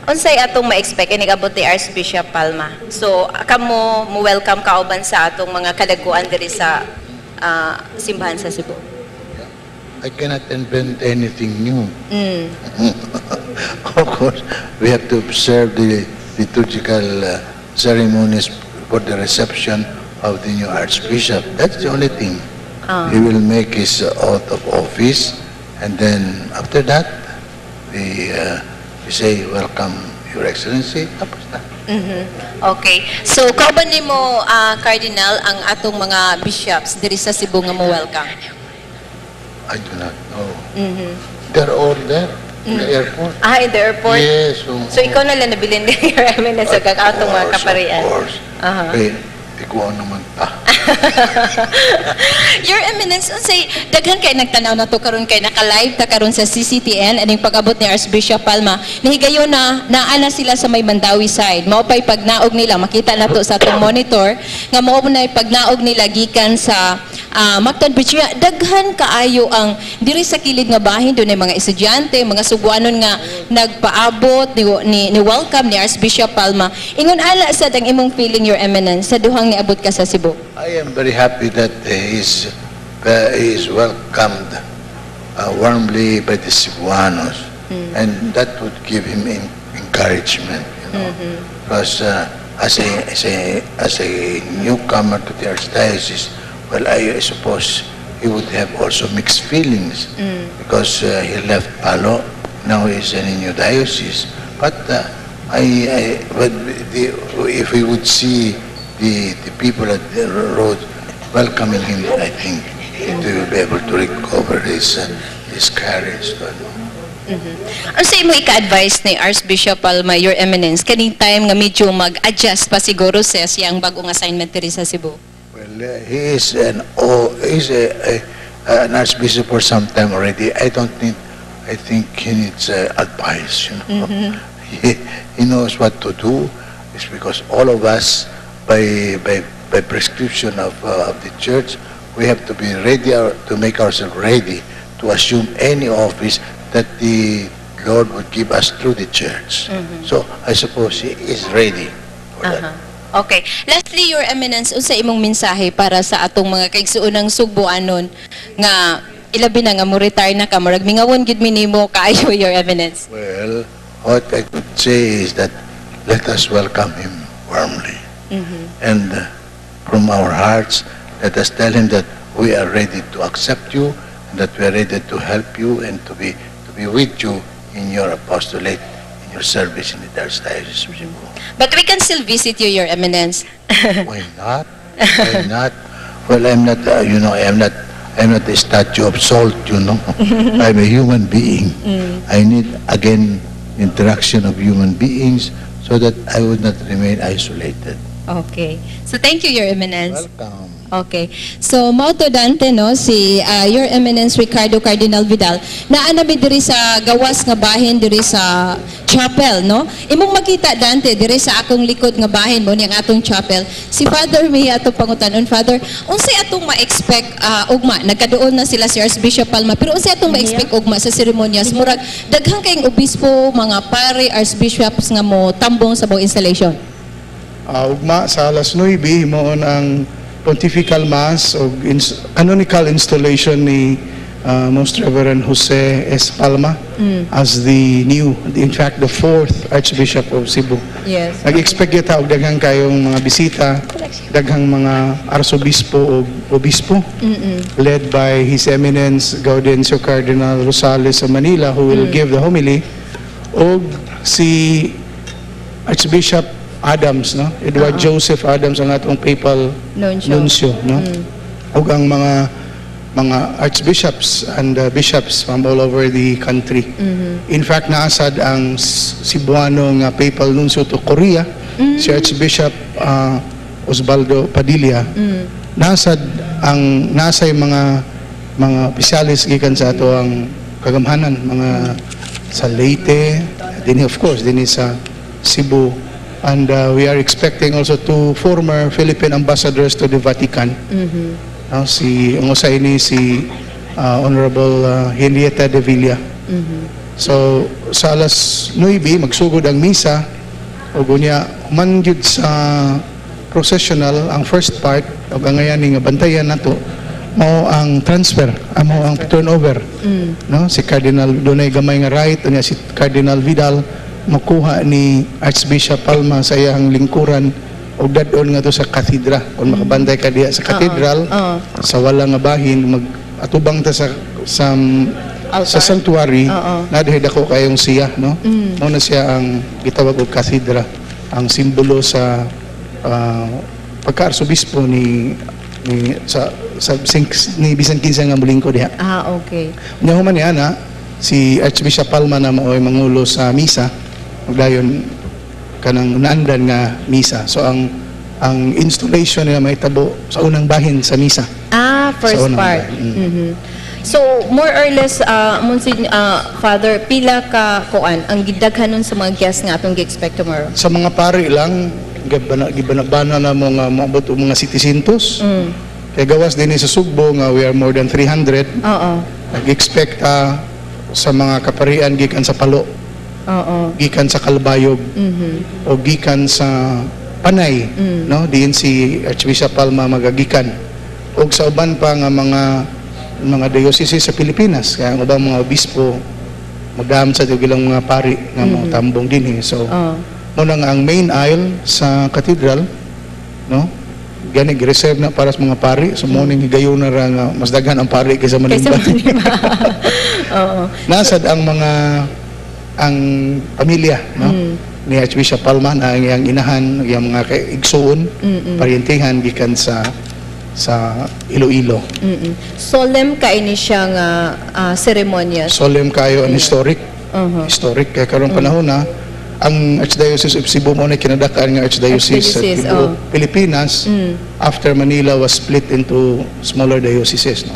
unsay atong ma-expect inig abot ni Archbishop Palma. So kamo mo welcome kauban sa atong mga kadaguan diri sa simbahan sa Cebu. I cannot invent anything new. Of course, we have to observe the liturgical ceremonies for the reception of the new Archbishop. That's the only thing. He will make his oath of office, and then after that, we say, welcome, Your Excellency. Tapos na. Okay. So, kauban nimo Cardinal, ang atong mga bishops diri sa Cebu nga mo welcome? I do not know. They're all there in the airport. In the airport? Yes. So, ikaw na lang nabilin din your eminence sa kakatong mga kaparian? Of course. Okay. Ikaw naman pa. Your Eminence, unsay daghan kay nagtanaw na to karon kay naka-live ta karon sa CCTN aning pag-abot ni Archbishop Palma. Nihigayon na naana sila sa may Mandawi side. Mao pay pagnaog nila makita nato sa atong monitor nga mao na pagnaog nila gikan sa Mactan Bridge. Daghan kaayo ang diri sa kilid nga bahin dunay mga estudyante, mga suguanon nga nagpaabot ni welcome ni Archbishop Palma. Ingon ala sa dang imong feeling, Your Eminence, sa duhang niabot ka sa Cebu. I am very happy that he is welcomed warmly by the Cebuanos, and that would give him encouragement, because as a newcomer to the Archdiocese, well, I suppose he would have also mixed feelings, because he left Palo, now he's in a new diocese. But if we would see the people at the road welcoming him, I think he will be able to recover his courage. Ano sa imo ika-advise ni Archbishop Palma, Your Eminence, kaning time nga medyo mag-adjust pa siguro sa siyang bagong assignment diri sa Cebu? Well, he is an archbishop for some time already. I think he needs advice. You know, he knows what to do. It's because all of us, by prescription of the church, we have to be ready to make ourselves ready to assume any office that the Lord would give us through the church. So I suppose he is ready for that. Okay. Lastly, Your Eminence, unsa imong mensahe para sa atong mga kaigsuonang Sugboanon nga ilabi na nga mo retire na ka, murag mingawon gid mi nimo kaayo, Your Eminence? Well, what I could say is that let us welcome him warmly. And from our hearts, let us tell him that we are ready to accept you, and that we are ready to help you and to be with you in your apostolate, in your service in the Archdiocese of Cebu. But we can still visit you, Your Eminence. Why not? Why not? Well, I'm not, I'm not a statue of salt, I'm a human being. I need, again, interaction of human beings so that I would not remain isolated. Okay. So thank you, Your Eminence. Welcome. Okay. So mao to Dante no si Your Eminence Ricardo Cardinal Vidal naa nabi diri sa gawas nga bahin diri sa chapel no. Imong makita Dante diri sa akong likod nga bahin mo ni ang atong chapel. Si Father may ato pangutanon, Father, unsay atong ma-expect ugma nagkaduol na sila si Archbishop Palma, pero unsay atong ma-expect ugma sa seremonyas murag daghang kayong obispo, mga pare, archbishops nga mo tambong sa buong installation? Ugma sa alas 9 mo ang Pontifical Mass o canonical installation ni Most Reverend Jose S. Palma as the in fact, the 4th Archbishop of Cebu. Yes. Nag-expect kita og daghang kayong mga bisita, daghang mga arsobispo o obispo, led by His Eminence Gaudencio Cardinal Rosales of Manila, who will give the homily, o si Archbishop Adams, no? Edward Joseph Adams ang atong papal nuncio, no? Ug ang mga archbishops and bishops from all over the country. In fact, naasad ang Cebuano nga papal nuncio to Korea, si Archbishop Osvaldo Padilla. Nasay mga opisyalis gikan sa ato ang kagamhanan, mga sa Leyte, din of course din sa Cebu. And we are expecting also 2 former Philippine ambassadors to the Vatican. Si Honorable Henrietta de Villa. So sa alas 9 magsugod ang misa ug unya man gyud sa processional ang first part ug ang ngayon nga bantayan nato mao ang transfer amo ang turnover no si Cardinal dunay gamay nga right unya si Cardinal Vidal makuha ni Archbishop Palma sa iyang lingkuran og dadon nga to sa katedra kung makabantay ka diha sa katedral sa wala nga bahin atubang ta sa sanctuary na diha dako kayong siya no mao na siya ang gitawag og katedra ang simbolo sa pagka-arsobispo ni bisan kinsa nga mulingkod diha. Okay. Nya human niya na si Archbishop Palma na maoy mangulo sa misa magdayon kanang naandan nga misa. So ang installation nila mahitabo sa unang bahin sa misa. First part. So more or less Father pila ka kuan ang gidaghanon sa mga guests nga atong gi-expect tomorrow. Sa mga pari lang gibanabana na mo nga maabot og mga 700. Kay gawas din sa Sugbo nga we are more than 300. Nag-expect sa mga kaparian gikan sa Palo. Gikan sa Kalbayog. O gikan sa Panay, no? Diin si Archbishop Palma magagikan. Og sa uban pa nga mga diocese sa Pilipinas, kaya ang ubang mga obispo magdam sa ilang mga pari nga mga tambong dinhi. So muna nga ang main aisle sa cathedral, no? Gani reserve na para sa mga pari. So mo ning higayon na ra nga mas daghan ang pari kaysa manimba. Nasad ang pamilya, no? Ni Archbishop Palma na ang inahan, yung mga kaigsuon, paryentihan gikan sa Iloilo. Solemn kay ni siya nga seremonya. Solemn kayo and historic. Historic kay karong panahon na ang Archdiocese of Cebu mo na kinadakaan nga Archdiocese sa Cebu, Pilipinas. After Manila was split into smaller dioceses.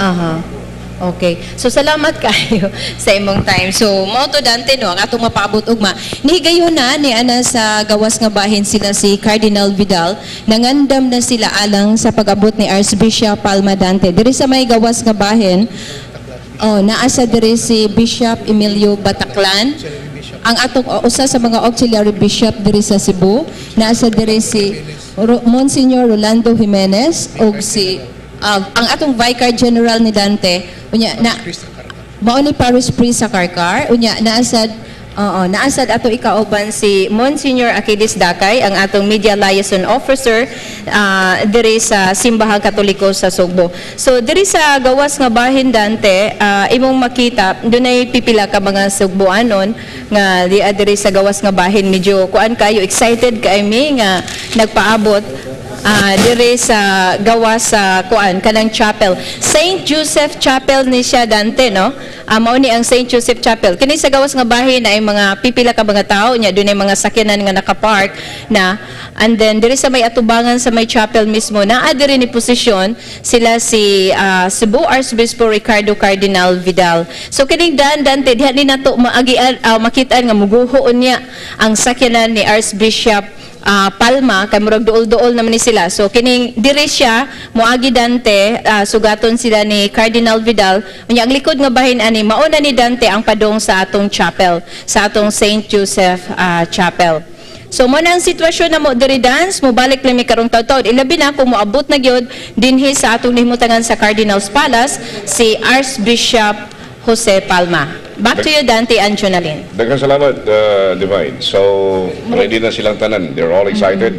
Okay. So salamat kayo sa imong time. So mao to Dante no ang atong mapaabot ugma. Nihigayon na ni ana sa gawas nga bahin sila si Cardinal Vidal. Nangandam na sila alang sa pag-abot ni Archbishop Palma Dante. Diri sa may gawas nga bahin, naasa diri si Bishop Emilio Bataclan. Ang atong usa sa mga auxiliary bishop diri sa Cebu, naasa diri si Monsignor Rolando Jimenez og si ang atong Vicar General ni Dante unya na mao ni Parish Priest sa Karkar unya naasad ato ikauban si Monsignor Aquiles Dakay ang atong Media Liaison Officer diri sa Simbahang Katoliko sa Sugbo. So diri sa gawas nga bahin Dante imong makita dunay pipila ka mga Sugboanon nga diri sa gawas nga bahin medyo kuan kayo excited kay mi nga nagpaabot dire sa gawas sa kuan kanang chapel St. Joseph Chapel ni siya Dante no mao ni ang St. Joseph Chapel kini sa gawas nga bahin na ay mga pipila ka mga tao nya dunay mga sakyanan nga nakapark na and then dire sa may atubangan sa may chapel mismo naa dire ni posisyon sila si Cebu Arcebispo Ricardo Cardinal Vidal. So kining Dante diha ni nato makita nga muguhoon niya ang sakyanan ni Archbishop Palma kay murag duol-duol naman ni sila. So kining dire siya moagi Dante sugaton sila ni Cardinal Vidal. Unya ang likod nga bahin ani mao na ni Dante ang padong sa atong chapel, sa atong St. Joseph Chapel. So mo na ang sitwasyon na mo diri dance mo balik limi karong taud-taud ilabi na kung moabot na gyud dinhi sa atong himutangan sa Cardinal's Palace si Archbishop Jose Palma. Back to you, Dante and Jonalyn. Daghang salamat, Divine. So, ready na silang tanan. They're all excited.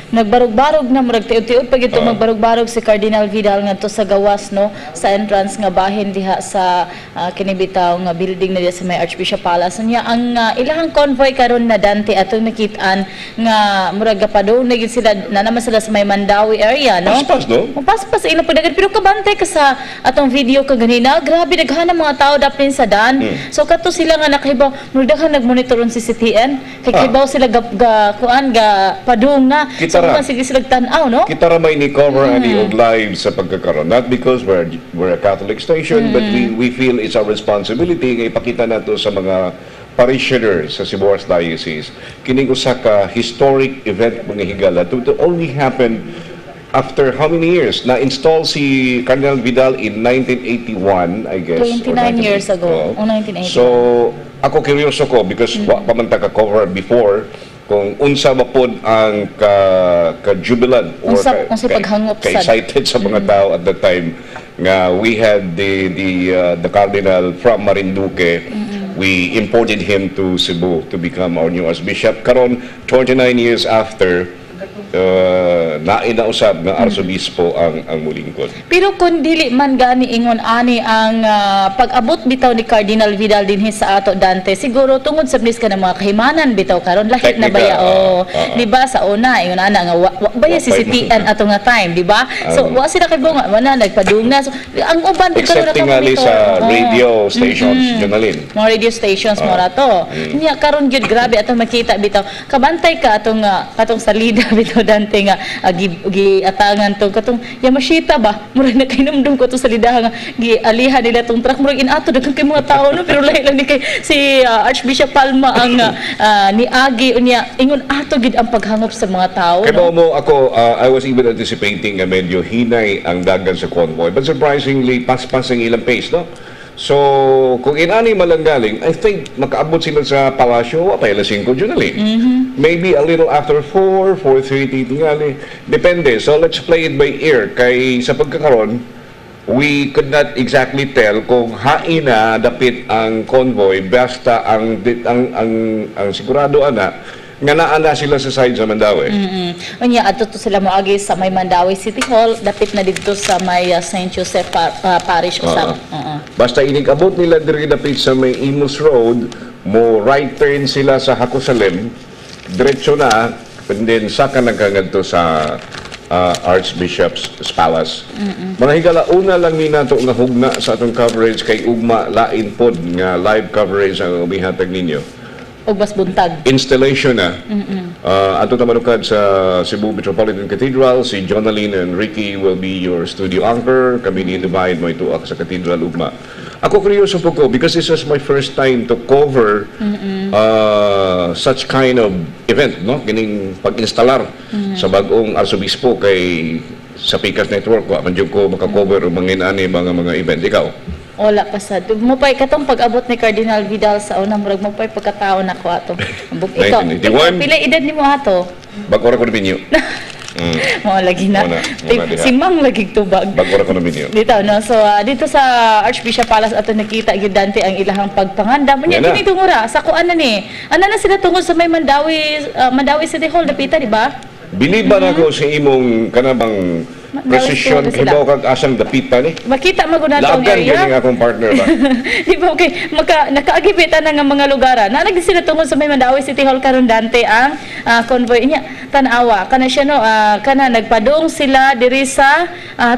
Nagbarog-barog na murag tiud-tiud pag ito magbarog-barog si Cardinal Vidal ngadto sa gawas no sa entrance nga bahin diha sa kinibitaw nga building na diha sa may Archbishop Palace nya ang ilahang convoy karon na Dante atong nakitaan nga murag gapadong na gid sila na naman sila sa may Mandawi area no pas no pas ilang pagdagan pero kabantay ka sa atong video kaganina grabe daghan mga tao dapin sa dan so kadto sila nga nakahibaw murag daghan nagmonitoron si CTN kay kibaw sila kuan ga padung na sige sila tanaw, no? Kita ramay ni cover ani og live sa pagkakaroon. Not because we're a Catholic station, but we feel it's our responsibility nga ipakita nato sa mga parishioners sa Cebu Archdiocese. Kining usa ka historic event mga higala to only happen after how many years? Na-install si Cardinal Vidal in 1981, I guess. 29 years ago. 1981. So, ako curious ko because wa pa man ta ka cover before kung unsa ba pod ang ka-jubilant or unsa paghangop sad excited sa mga tao at that time nga we had the cardinal from Marinduque. We imported him to Cebu to become our new Archbishop. Karon 29 years after, nainausab ng Arsobispo ang mulingkod. Pero kung dili man gani ingon ani ang pag-abot bitaw ni Cardinal Vidal dinhi sa ato Dante, siguro tungod sa bilis ka ng mga kahimanan bitaw karon lahit na baya di ba sa una ingon ana nga baya sisitian ato nga time, di ba? So wa sila kay bunga wala nagpadungna. So ang uban bitaw na tingali sa radio stations Jonalyn. Mga radio stations mo ra to. Nya karon gyud grabe ato makita bitaw. Kabantay ka atong salida bitaw Dante nga giatangan to katong Yamashita ba murag na kay numdum ko to sa lidaha nga gialihan nila tong truck murag inato daghang kay mga tao no pero lahi lang ni kay si Archbishop Palma ang niagi unya ingon ato gid ang paghangop sa mga tao kay mo ako I was even anticipating nga medyo hinay ang dagan sa convoy but surprisingly pas-pas ang ilang pace no. So, kung inani malanggaling, I think makaabot sila sa palasyo, pa ila 5 Jonalyn. Maybe a little after 4, 4:30 tingali. Depende. So, let's play it by ear. Kay sa pagkakaroon, we could not exactly tell kung hain na dapit ang convoy basta ang sigurado ana nga naa sila sa side sa Mandawi. Unya adto to sila moagi sa may Mandawi City Hall, dapit na dito sa may St. Joseph Parish usab. Basta inig-abot nila diri dapit sa may Imus Road, mo right turn sila sa Hakusalem, diretso na, and then saka nagkangadto sa Archbishop's Palace. Mga higala, una lang ni nato nga hugna sa atong coverage kay ugma lain pod nga live coverage ang umihatag ninyo. O bas buntag. Installation na. Ato tamanukad sa Cebu Metropolitan Cathedral, si Jonalyn and Ricky will be your studio anchor. Kami ni Divide mo ituak sa Cathedral ugma. Ako kuryoso po ko because this was my first time to cover such kind of event, no? Kining pag-instalar sa bagong Arsobispo kay sa Pikas Network ko. Manjog ko makakover mga event. Ikaw? Wala pa sad. Mupay katong pag-abot ni Cardinal Vidal sa unang murag mupay pagkatao na ko ato. Ikaw, pila edad nimo ato? Bagora ko na binyo. Mo lagi na. Si Mang lagi tubag. Bagora ko na binyo. Dito no. So dito sa Archbishop Palace ato nakita gyud Dante ang ilahang pagpanganda. Nya kini tungura sa kuan na ni. Ana na sila tungod sa may Mandawi City Hall dapita di ba? Biliban ako sa imong kanabang precision hibaw kag asang dapita ni. Makita maguna tong area. Lagan kini akong partner ba. Di ba okay nakaagibita na nga mga lugaran. Na nagsila tungod sa may Mandawi City Hall karon Dante ang convoy niya tan-awa kana siya no kana nagpadung sila diri sa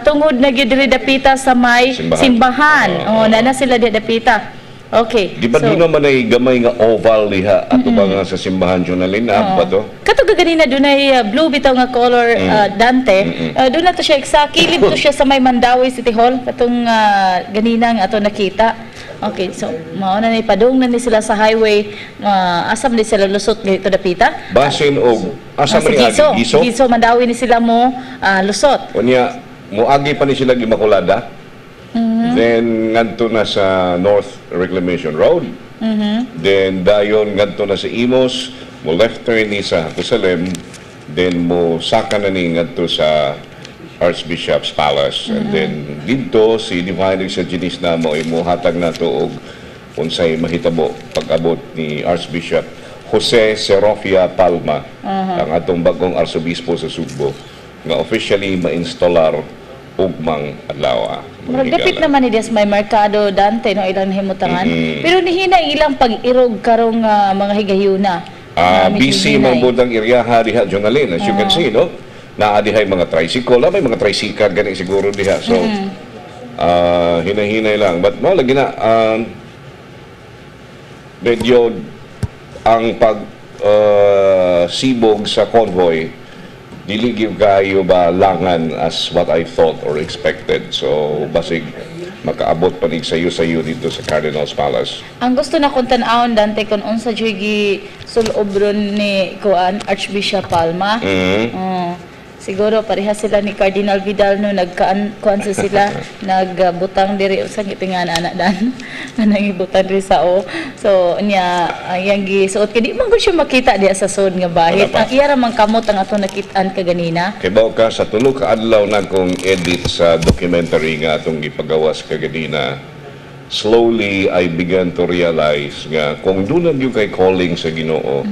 tungod na gyud diri dapita sa may simbahan. Na sila di dapita. Okay. Di ba doon naman ay gamay nga oval diha ato ba nga sa simbahan Jonalyn na ba to? Kato ganina dunay blue bitaw nga color Dante. Doon na to siya sa kilid to siya sa may Mandawi City Hall katong ganina nga ato nakita. Okay, so mao na ni padung na ni sila sa highway asam ni sila lusot dito dapita. Basin og asam ni Giso Mandawi ni sila mo lusot. Unya moagi pa ni sila Gimakulada. Then ngadto na sa North Reclamation Road. Then dayon ngadto na sa Imos, mo left turn ni sa Hakusalem, then mo saka na ni ngadto sa Archbishop's Palace. And then dito si Divine sa Ginis na mo hatag na to og unsay mahitabo pag-abot ni Archbishop Jose Serofia Palma, ang atong bagong Arsobispo sa Subo, nga officially ma-installar ugmang adlaw. Magdapit naman ni may merkado Dante no ilang himutangan. Pero nihina ilang pag-irog karong mga higayuna. Busy man budang iryaha diha Jonalyn as you can see no. Naadihay mga tricycle, may mga tricycle gani siguro diha. So hinahinay lang but mo lagi na medyo ang pag sibog sa convoy dili gyud kayo ba langan as what I thought or expected. So basig makaabot pa ning sayo-sayo dito sa Cardinal's Palace. Ang gusto na kong tan-awon Dante kung unsa gyud sulobron ni kuan Archbishop Palma. Siguro pareha sila ni Cardinal Vidal no nagkuan sila nagbutang diri sa gitingan anak dan nangibutang diri sa o. So nya yang gisuot kay di man ko siya makita diya sa sud nga bahit. Ang iya ra man kamot ang ato nakit-an kaganina. Kay baw ka sa tulo ka adlaw na kong edit sa documentary nga atong gipagawas kaganina. Slowly I began to realize nga kung dunag yung kay calling sa Ginoo,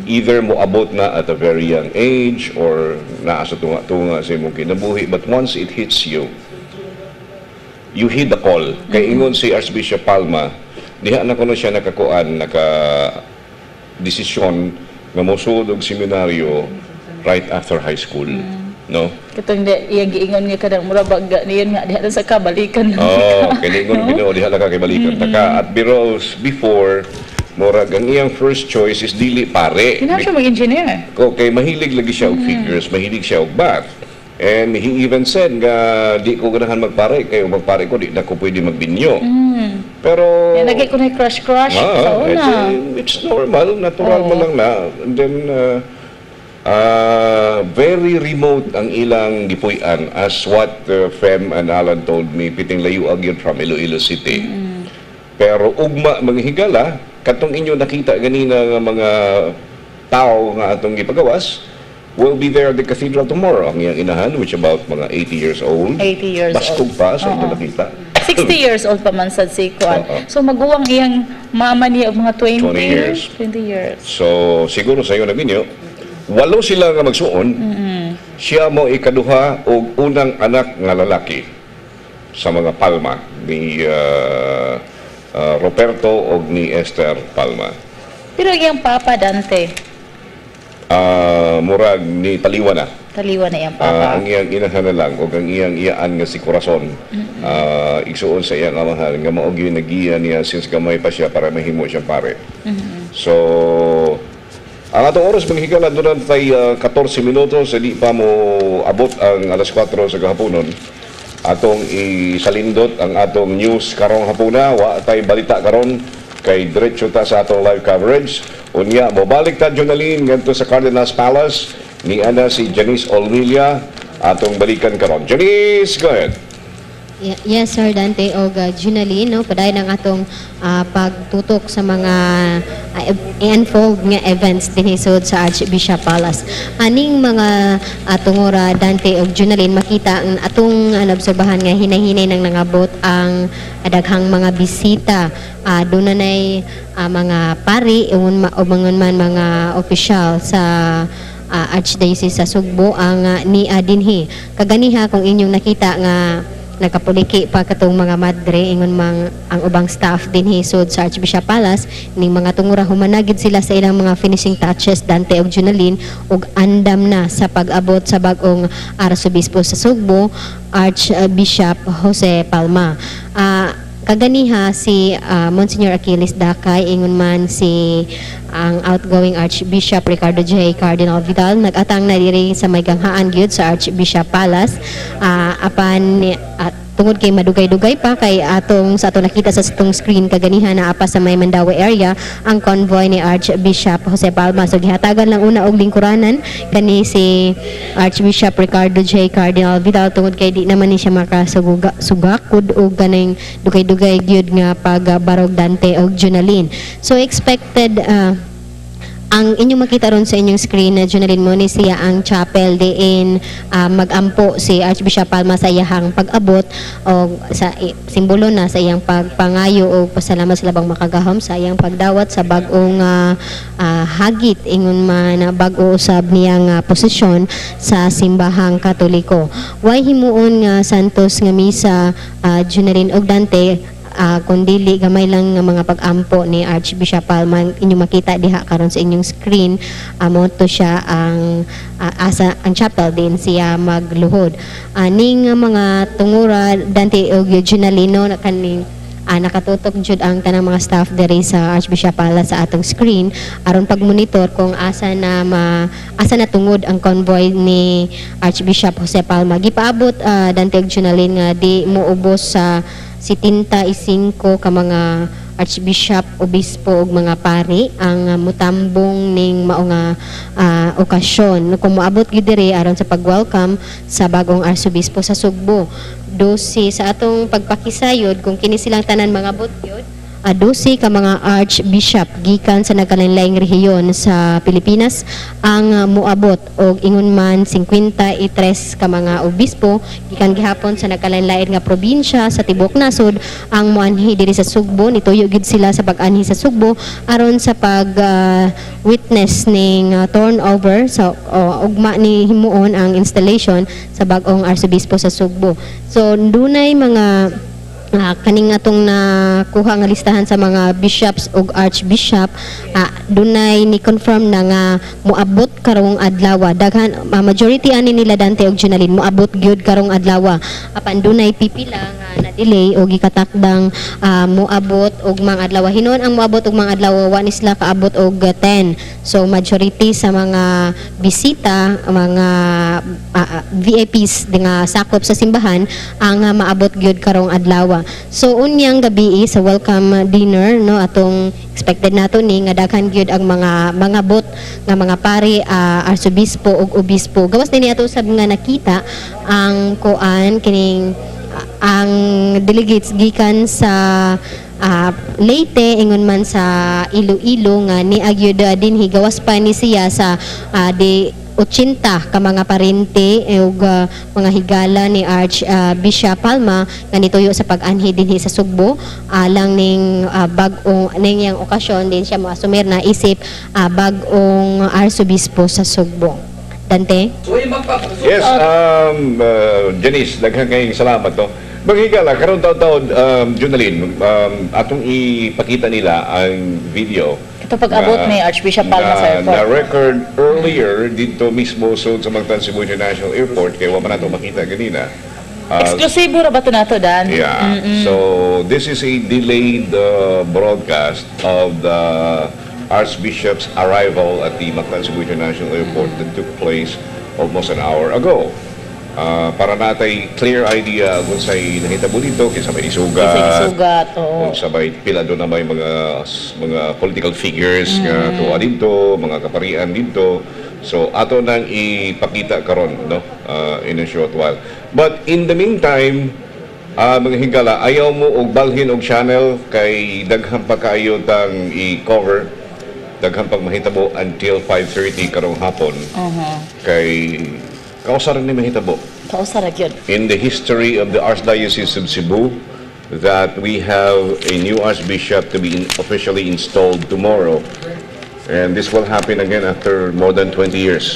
either mo abot na at a very young age or naa sa tunga-tunga sa imong kinabuhi, but once it hits you, you heed the call. Kay ingon si Archbishop Palma, diha na kuno siya naka-desisyon nga mosuod og seminaryo right after high school. No? Katong iyang giingon nga kadang murabag niyon nga diha sa kabalikan. Kay ingon Ginoo diha lang ka kay balikan taka at before murag ang iyang first choice is dili pare. Hindi siya mag-engineer. Okay, mahilig lagi siya og figures, mahilig siya og math. And he even said nga di ko ganahan magpare kay magpare ko di na ko pwede magbinyo. Pero lagi ko na crush sa una. It's normal, natural mo lang na. And then very remote ang ilang gipuy-an as what Fem and Alan told me, piting layo agyon from Iloilo City. Pero ugma mga higala katong inyo nakita ganina nga mga tao nga atong gipagawas will be there at the cathedral tomorrow. Ang iyang inahan, which about mga 80 years old. 80 years Bastog old. pa sa ito nakita. 60 years old pa man sad si Kuan. So maguwang iyang mama niya og mga 20 years. 20 years. So siguro sa iyo na ninyo, 8 sila nga magsuon. Siya mo ikaduha og unang anak nga lalaki sa mga Palma ni Roberto og ni Esther Palma. Pero iyang papa Dante, murag ni Taliwa na. Taliwa na iyang papa. Ang iyang inahan na lang o ang iyang iyaan nga si Corazon. Igsuon sa iyang amahan nga maog yung nagiya niya since gamay pa siya para mahimo siyang pare. So ang atong oras manghigala doon tay 14 minutos, di pa mo abot ang alas 4 sa kahaponon. Atong isalindot ang atong news karong hapuna, wa tay balita karon kay diretso ta sa atong live coverage. Unya mo balik ta Jonalyn ngadto sa Cardinal's Palace ni ana si Janice Olmilla atong balikan karon. Janice, go ahead. Yes, Sir Dante o Junalyn, no? Padayon ang atong pagtutok sa mga unfold nga events din isod sa Archbishop Palace. Aning mga tungora Dante o Junalyn, makita ang atong nabserbahan nga hinay-hinay nang nangabot ang daghang mga bisita. Doon na mga pari o mga mga opisyal sa Archdiocese sa Sugbo ang ni dinhi. Kaganiha kung inyong nakita nga nagkapuliki pa katong mga madre ingon mang ang ubang staff din hisod sa Archbishop Palace ning mga tungura humanagid sila sa ilang mga finishing touches Dante og Junalyn ug andam na sa pag-abot sa bag-ong Arsobispo sa Sugbo Archbishop Jose Palma. Kaganiha si Monsignor Achilles Dakay ingon man si ang outgoing Archbishop Ricardo J. Cardinal Vidal nag-atang na diri sa may ganghaan gyud sa Archbishop Palace apan tungod kay madugay-dugay pa kay sa ato nakita sa atong screen kaganiha na apa sa may Mandaue area ang convoy ni Archbishop Jose Palma. So gihatagan lang una og lingkuranan kani si Archbishop Ricardo J. Cardinal Vidal tungod kay di naman ni siya makasugakod og ganing dugay-dugay gyud nga pagbarog Dante og Junalyn. So expected ang inyong makita ron sa inyong screen na Junalyn mo ni siya ang chapel diin magampo si Archbishop Palma sa iyang pag-abot o sa simbolo na sa iyang pagpangayo o pasalamat sa labang makagahom sa iyang pagdawat sa bag-ong hagit ingon man na bag-o usab niyang posisyon sa simbahang Katoliko. Way himuon nga santos nga misa Junalyn og Dante kundili gamay lang nga mga pag-ampo ni Archbishop Palma inyong makita diha karon sa inyong screen mo to siya ang ang chapel din siya magluhod ning mga tungura Dante og Junalyn no kaning nakatutok jud ang tanang mga staff diri sa Archbishop Palace sa atong screen aron pagmonitor kung asa na tungod ang convoy ni Archbishop Jose Palma. Gipaabot Dante og Junalyn nga di moubos sa 75 ka mga Archbishop, Obispo ug mga pari ang mutambong ning mao nga okasyon. Kung moabot gyud diri aron sa pag-welcome sa bagong Arsobispo sa Sugbo. 12 sa atong pagpakisayod kung kini silang tanan mga butyod 12 ka mga archbishop gikan sa nagkalain-laing rehiyon sa Pilipinas ang moabot og ingon man 53 ka mga obispo gikan gihapon sa nagkalain-lain nga probinsya sa tibuok nasod ang moanhi diri sa Sugbo. Nituyo gid sila sa pag-anhi sa Sugbo aron sa pag witness ning turnover sa ugma ni himuon ang installation sa bag-ong arsobispo sa Sugbo. So dunay mga kaning atong nakuha nga listahan sa mga bishops ug archbishop dunay ni confirm na nga moabot karong adlaw. Daghan majority ani nila Dante ug Junalyn moabot gyud karong adlaw. Apan dunay pipila nga na delay o gikatakdang moabot og mga adlaw. Hinuon ang moabot og mga adlaw wa ni sila kaabot og 10. So majority sa mga bisita, mga VIPs nga sakop sa simbahan ang maabot gyud karong adlaw. So unyang gabi sa welcome dinner no atong expected nato ni nga daghan gyud ang mga bot nga mga pari arsobispo ug obispo. Gawas din ato sab nga nakita ang kuan kining ang delegates gikan sa Leyte ingon man sa Iloilo nga ni agyud dinhi gawas pa ni siya sa 80 ka mga parente ug mga higala ni Archbishop Palma nga nituyo sa pag-anhi dinhi sa Sugbo alang ning bag-ong ning yang okasyon din siya moasumir na isip bag-ong arsobispo sa Sugbo. Dante? Yes, Janice, daghang kayong salamat no. Maghigala, karon taon-taon, Junalyn, atong ipakita nila ang video. Ito pag-abot ni Archbishop Palma sa airport. Na-record earlier dito mismo sa Magtan Cebu International Airport, kaya wala nato makita ganina. Eksklusibo ra ba ito nato, Dan? Yeah. So, this is a delayed broadcast of the Archbishop's arrival at the Magtan Cebu International Airport that took place almost an hour ago. Para natay clear idea kung sa'y nahitabo dito, kinsa may isugat, kung sabay pila doon na may mga political figures nga tuwa dito, mga kaparian dito. So, ato nang ipakita karon no? In a short while. But in the meantime, mga higala, ayaw mo og balhin og channel kay daghang pa kaayo tang i-cover, daghang pang mahitabo until 5:30 karong hapon. Kay kausaran ni mahitabo. Kausaran yun. In the history of the Archdiocese of Cebu, that we have a new Archbishop to be officially installed tomorrow. And this will happen again after more than 20 years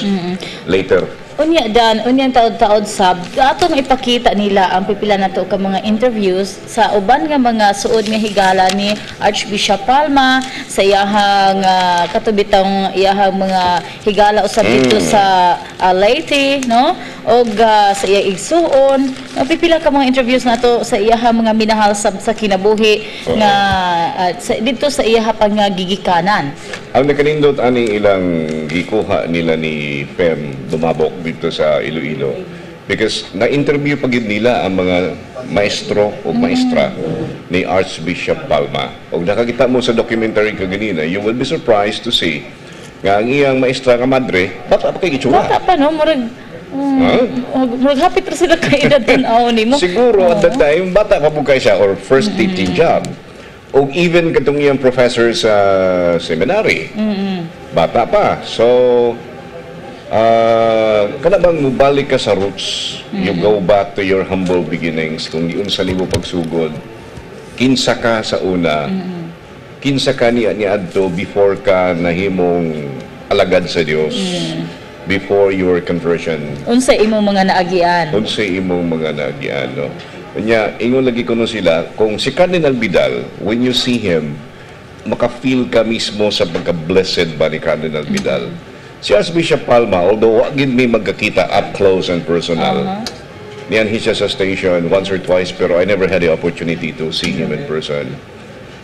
later. Unya Dan, unyang taod-taod sab, atong ipakita nila ang pipila nato ka mga interviews sa uban nga mga suod nga higala ni Archbishop Palma sa iyahang katubitang iyahang mga higala usab dito sa Leyte, no? Og sa iyang igsuon, pipila ka mga interviews nato sa iyahang mga minahal sab sa kinabuhi nga dito sa iyahang pang gigikanan. Ang nakanindot ani ilang gikuha nila ni Pem Dumabok dito sa Iloilo because na-interview pagid nila ang mga maestro o maestra ni Archbishop Palma. O nakakita mo sa documentary kaganina, you will be surprised to see nga ang iyang maestra nga madre, bata pa kay itsura. Bata pa no, murag hapit ra sila kay edad tan-aw nimo. Siguro at that time bata pa pugkay siya or first teaching job. O even katong iyang professor sa seminary. Bata pa. So kana bang mubalik ka sa roots, you go back to your humble beginnings kung giun sa limo pagsugod, kinsa ka sa una, kinsa ka ni adto before ka nahimong alagad sa Dios, before your conversion, unsa imong mga naagian, no? Kanya ingon lagi kuno sila kung si Cardinal Vidal, when you see him maka-feel ka mismo sa pagka-blessed ba ni Cardinal Vidal. Si Archbishop Palma, although wagin may magkakita up close and personal, niyan siya sa station once or twice, pero I never had the opportunity to see him in person.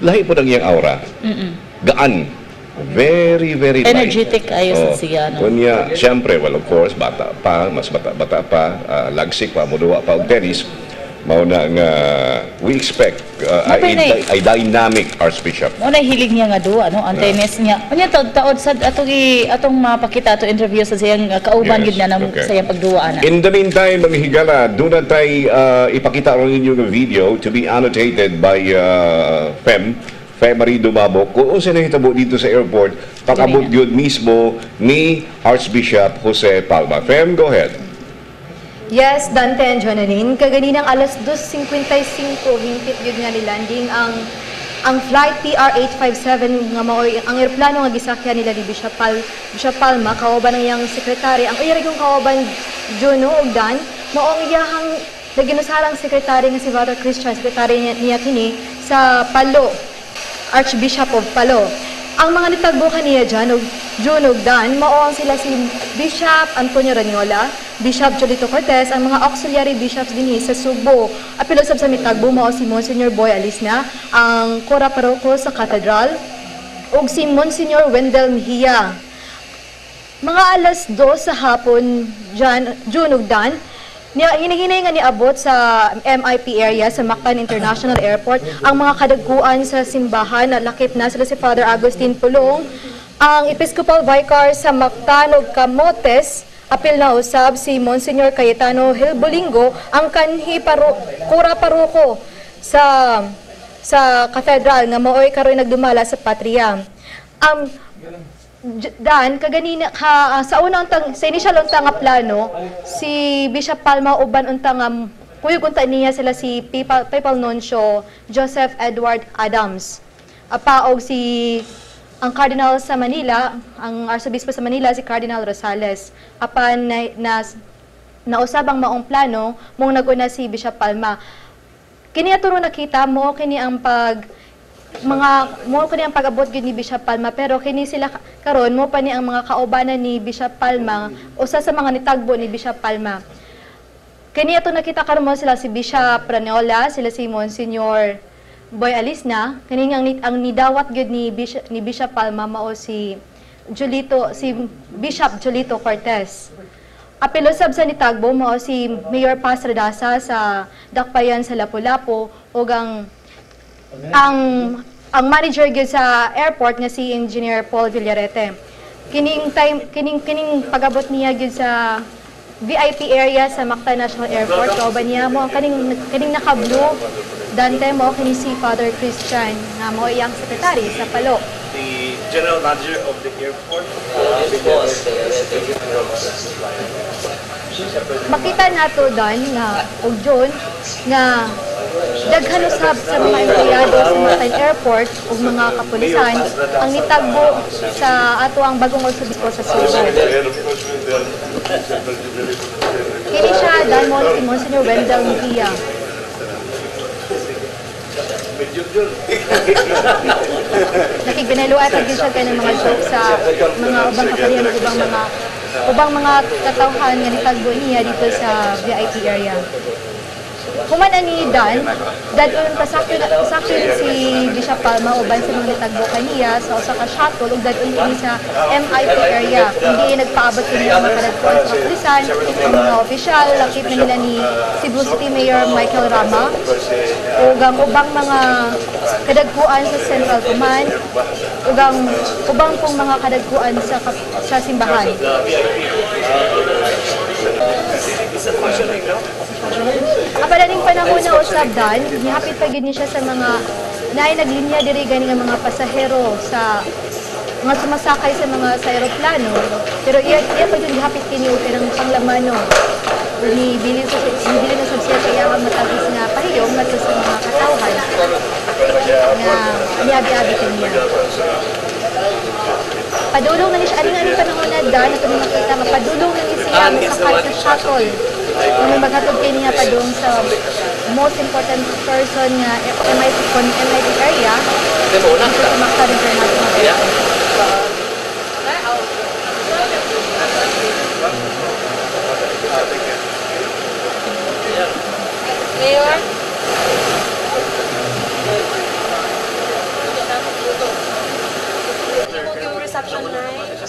Lahi po ng iyang aura. Gaan. Very, very energetic ayos sa siya. Kunya, siyempre, well, of course, bata pa, mas bata pa, lagsik pa, muduwa pa og tennis. Mauna nga we expect a dynamic Archbishop. Muna hilig niya nga duwa, no? Antaines niya. Unya taod sa atong mapakita to interview sa siyang kauban gid na sa iyang pagduwa na. In the meantime, mga higala, doon natin ipakita rin ninyo ng video to be annotated by Fem Marie Dumabo, kung saan nahitabo dito sa airport, pakabot yun mismo ni Archbishop Jose Palma. Fem, go ahead. Yes, Dante and Jonaline, kaganinang alas 2:55 hingpit yun nga nilanding ang flight TR-857 nga maoy ang eroplano nga gisakyan nila ni Bishop Palma kauban ng iyang sekretary. Ang iya yung kauban Juno ug Dan mao ang iyahang naginusarang sekretary nga si Father Christian, sekretary niya kini sa Palo, Archbishop of Palo. Ang mga nitagbo kaniya dyan, June ug Dan, mao ang sila si Bishop Antonio Raniola, Bishop Jolito Cortez, ang mga auxiliary bishops din sa Subo. Apilo sab sa mitagbo mao si Monsignor Boy Alisna, ang Cora Paroko sa Cathedral, ug si Monsignor Wendell Mejia. Mga alas 2 sa hapon dyan, June ug Dan, hinahinay nga niabot sa MIP area sa Mactan International Airport ang mga kadagkuan sa simbahan na lakip na sila si Father Agustin Pulong, ang Episcopal Vicar sa Mactan ug Camotes, apil na usab si Monsignor Cayetano Hilbolingo, ang kanhi Cura Paroko sa Cathedral nga maoy karoy nagdumala sa Patria. Dan, kaganina sa unang sa initial unta nga plano, si Bishop Palma uban unta nga kuyog unta niya sila si Papal Nuncio Joseph Edward Adams. Paog ang Cardinal sa Manila, ang Arsobispo sa Manila si Cardinal Rosales. Apan nausab ang maong plano mong naguna si Bishop Palma. Kini aturo nakita mo kini ang pag-abot gyud ni Bishop Palma, pero kini sila karon mo pa ni ang mga kaubanan ni Bishop Palma, usa sa mga nitagbo ni Bishop Palma. Kini ato nakita karon mo sila si Bishop Raniola, sila si Monsignor Boy Alisna, kini ang nidawat gyud ni Bishop Palma mao si Bishop Jolito Cortez. Apelo sab sa nitagbo mao si Mayor Paz Radasa sa Dakpayan sa Lapu-Lapu ug ang manager gyud sa airport nga si Engineer Paul Villarete. Kining pag-abot niya gyud sa VIP area sa Mactan National Airport, kauban niya mo ang kaning naka-blue Dante mo kini si Father Christian nga mo iyang secretary sa Palo. The general manager of the airport. Makita nato Dan nga og John nga daghan usab sa mga empleyado sa Mactan Airport ug mga kapulisan ang nitagbo sa ato ang bagong arsobispo sa Subo. Kini siya Dan mo si Monsignor Wendell Mejia. Nakigbanalo at din siya kayo ng mga jokes sa mga ubang kapalihan ug ubang mga katawhan nga nitagbo niya dito sa VIP area. Human ani Dan, dadun pasakyo si Bishop Palma uban sa mga nitagbo kaniya sa usa ka shuttle ug dadun kini sa MIP area. Hindi nagpaabot kini ang mga kadagkuan sa kapulisan, ang mga opisyal, lakip na nila ni Cebu City Mayor Michael Rama ug ang ubang mga kadagkuan sa Central Command ug ang ubang pong mga kadagkuan sa simbahan. Apalaning panahon na usab Dan, nihapit pa gid niya sa mga naglinya diri gani nga mga pasahero sa mga sumasakay sa eroplano, pero iya pa gyud gihapit kini og kanang panglamano. Bili na sa siya kaya ang matagis nga pahiyom ngadto sa mga katawhan nga niabi-abi kaniya. Padulong na ni siya aning panahon na Dan ato makita nga padulong na ni siya masakay sa shuttle. Kung maghatod kayo niya pa doon sa most important person nga MIT area, dito sa Mactan International Airport. Mayor?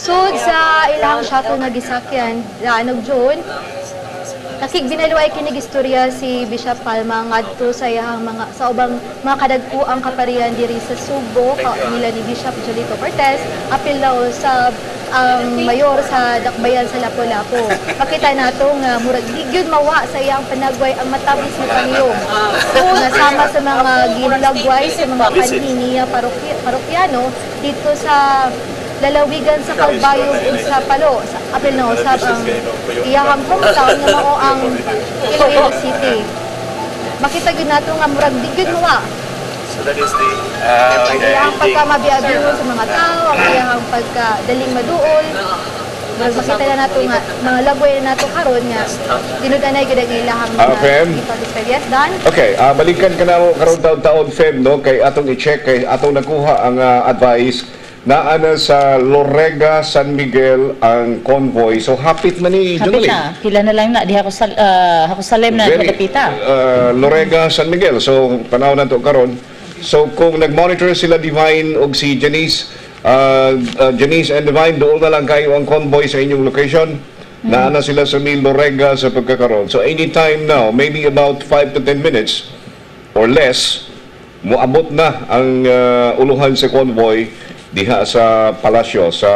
So, sa ilang shuttle na gisakyan, June, Nakigbinaluay kinig istorya si Bishop Palma ngadto sa iyang mga sa ubang mga kadagkuang kaparian diri sa Subo nila ni Bishop Jolito Cortez apil daw sa mayor sa Dakbayan sa Lapu-Lapu. Makita nato nga murag di gyud mawa sa iyang panagway ang matabis nga paniyom. Nasama sa mga ginlagway sa mga kanhi niya parokyano dito sa lalawigan sa Calbayog ug sa Palo sa apil na usab ang iyang hometown nga mao ang Iloilo City. Makita gyud nato nga murag di gyud mawa. So that is the Iyang pagkamabiyabiyo sa mga tao, ang iyang pagkadaling maduol. Makita na nato nga mga lagway na nato karon nga tinud-anay gyud ang ilahang Fem. ipag-describe. Yes, Dan? Okay, balikan ka na karon taon-taon Feb no kay atong i-check kay atong nakuha ang advice na ana sa Lorega, San Miguel ang convoy. So hapit man ni Hapit Junali. na. Pila na lang na. Di ako salem na nakapita. Lorega, San Miguel. So panahon na to karon. So kung nag-monitor sila Divine o si Janice, Janice and Divine, doon na lang kayo ang convoy sa inyong location. Naana sila sa Lorega sa pagkakaroon. So anytime now, maybe about 5 to 10 minutes or less, muabot na ang uluhan sa convoy diha sa palasyo, sa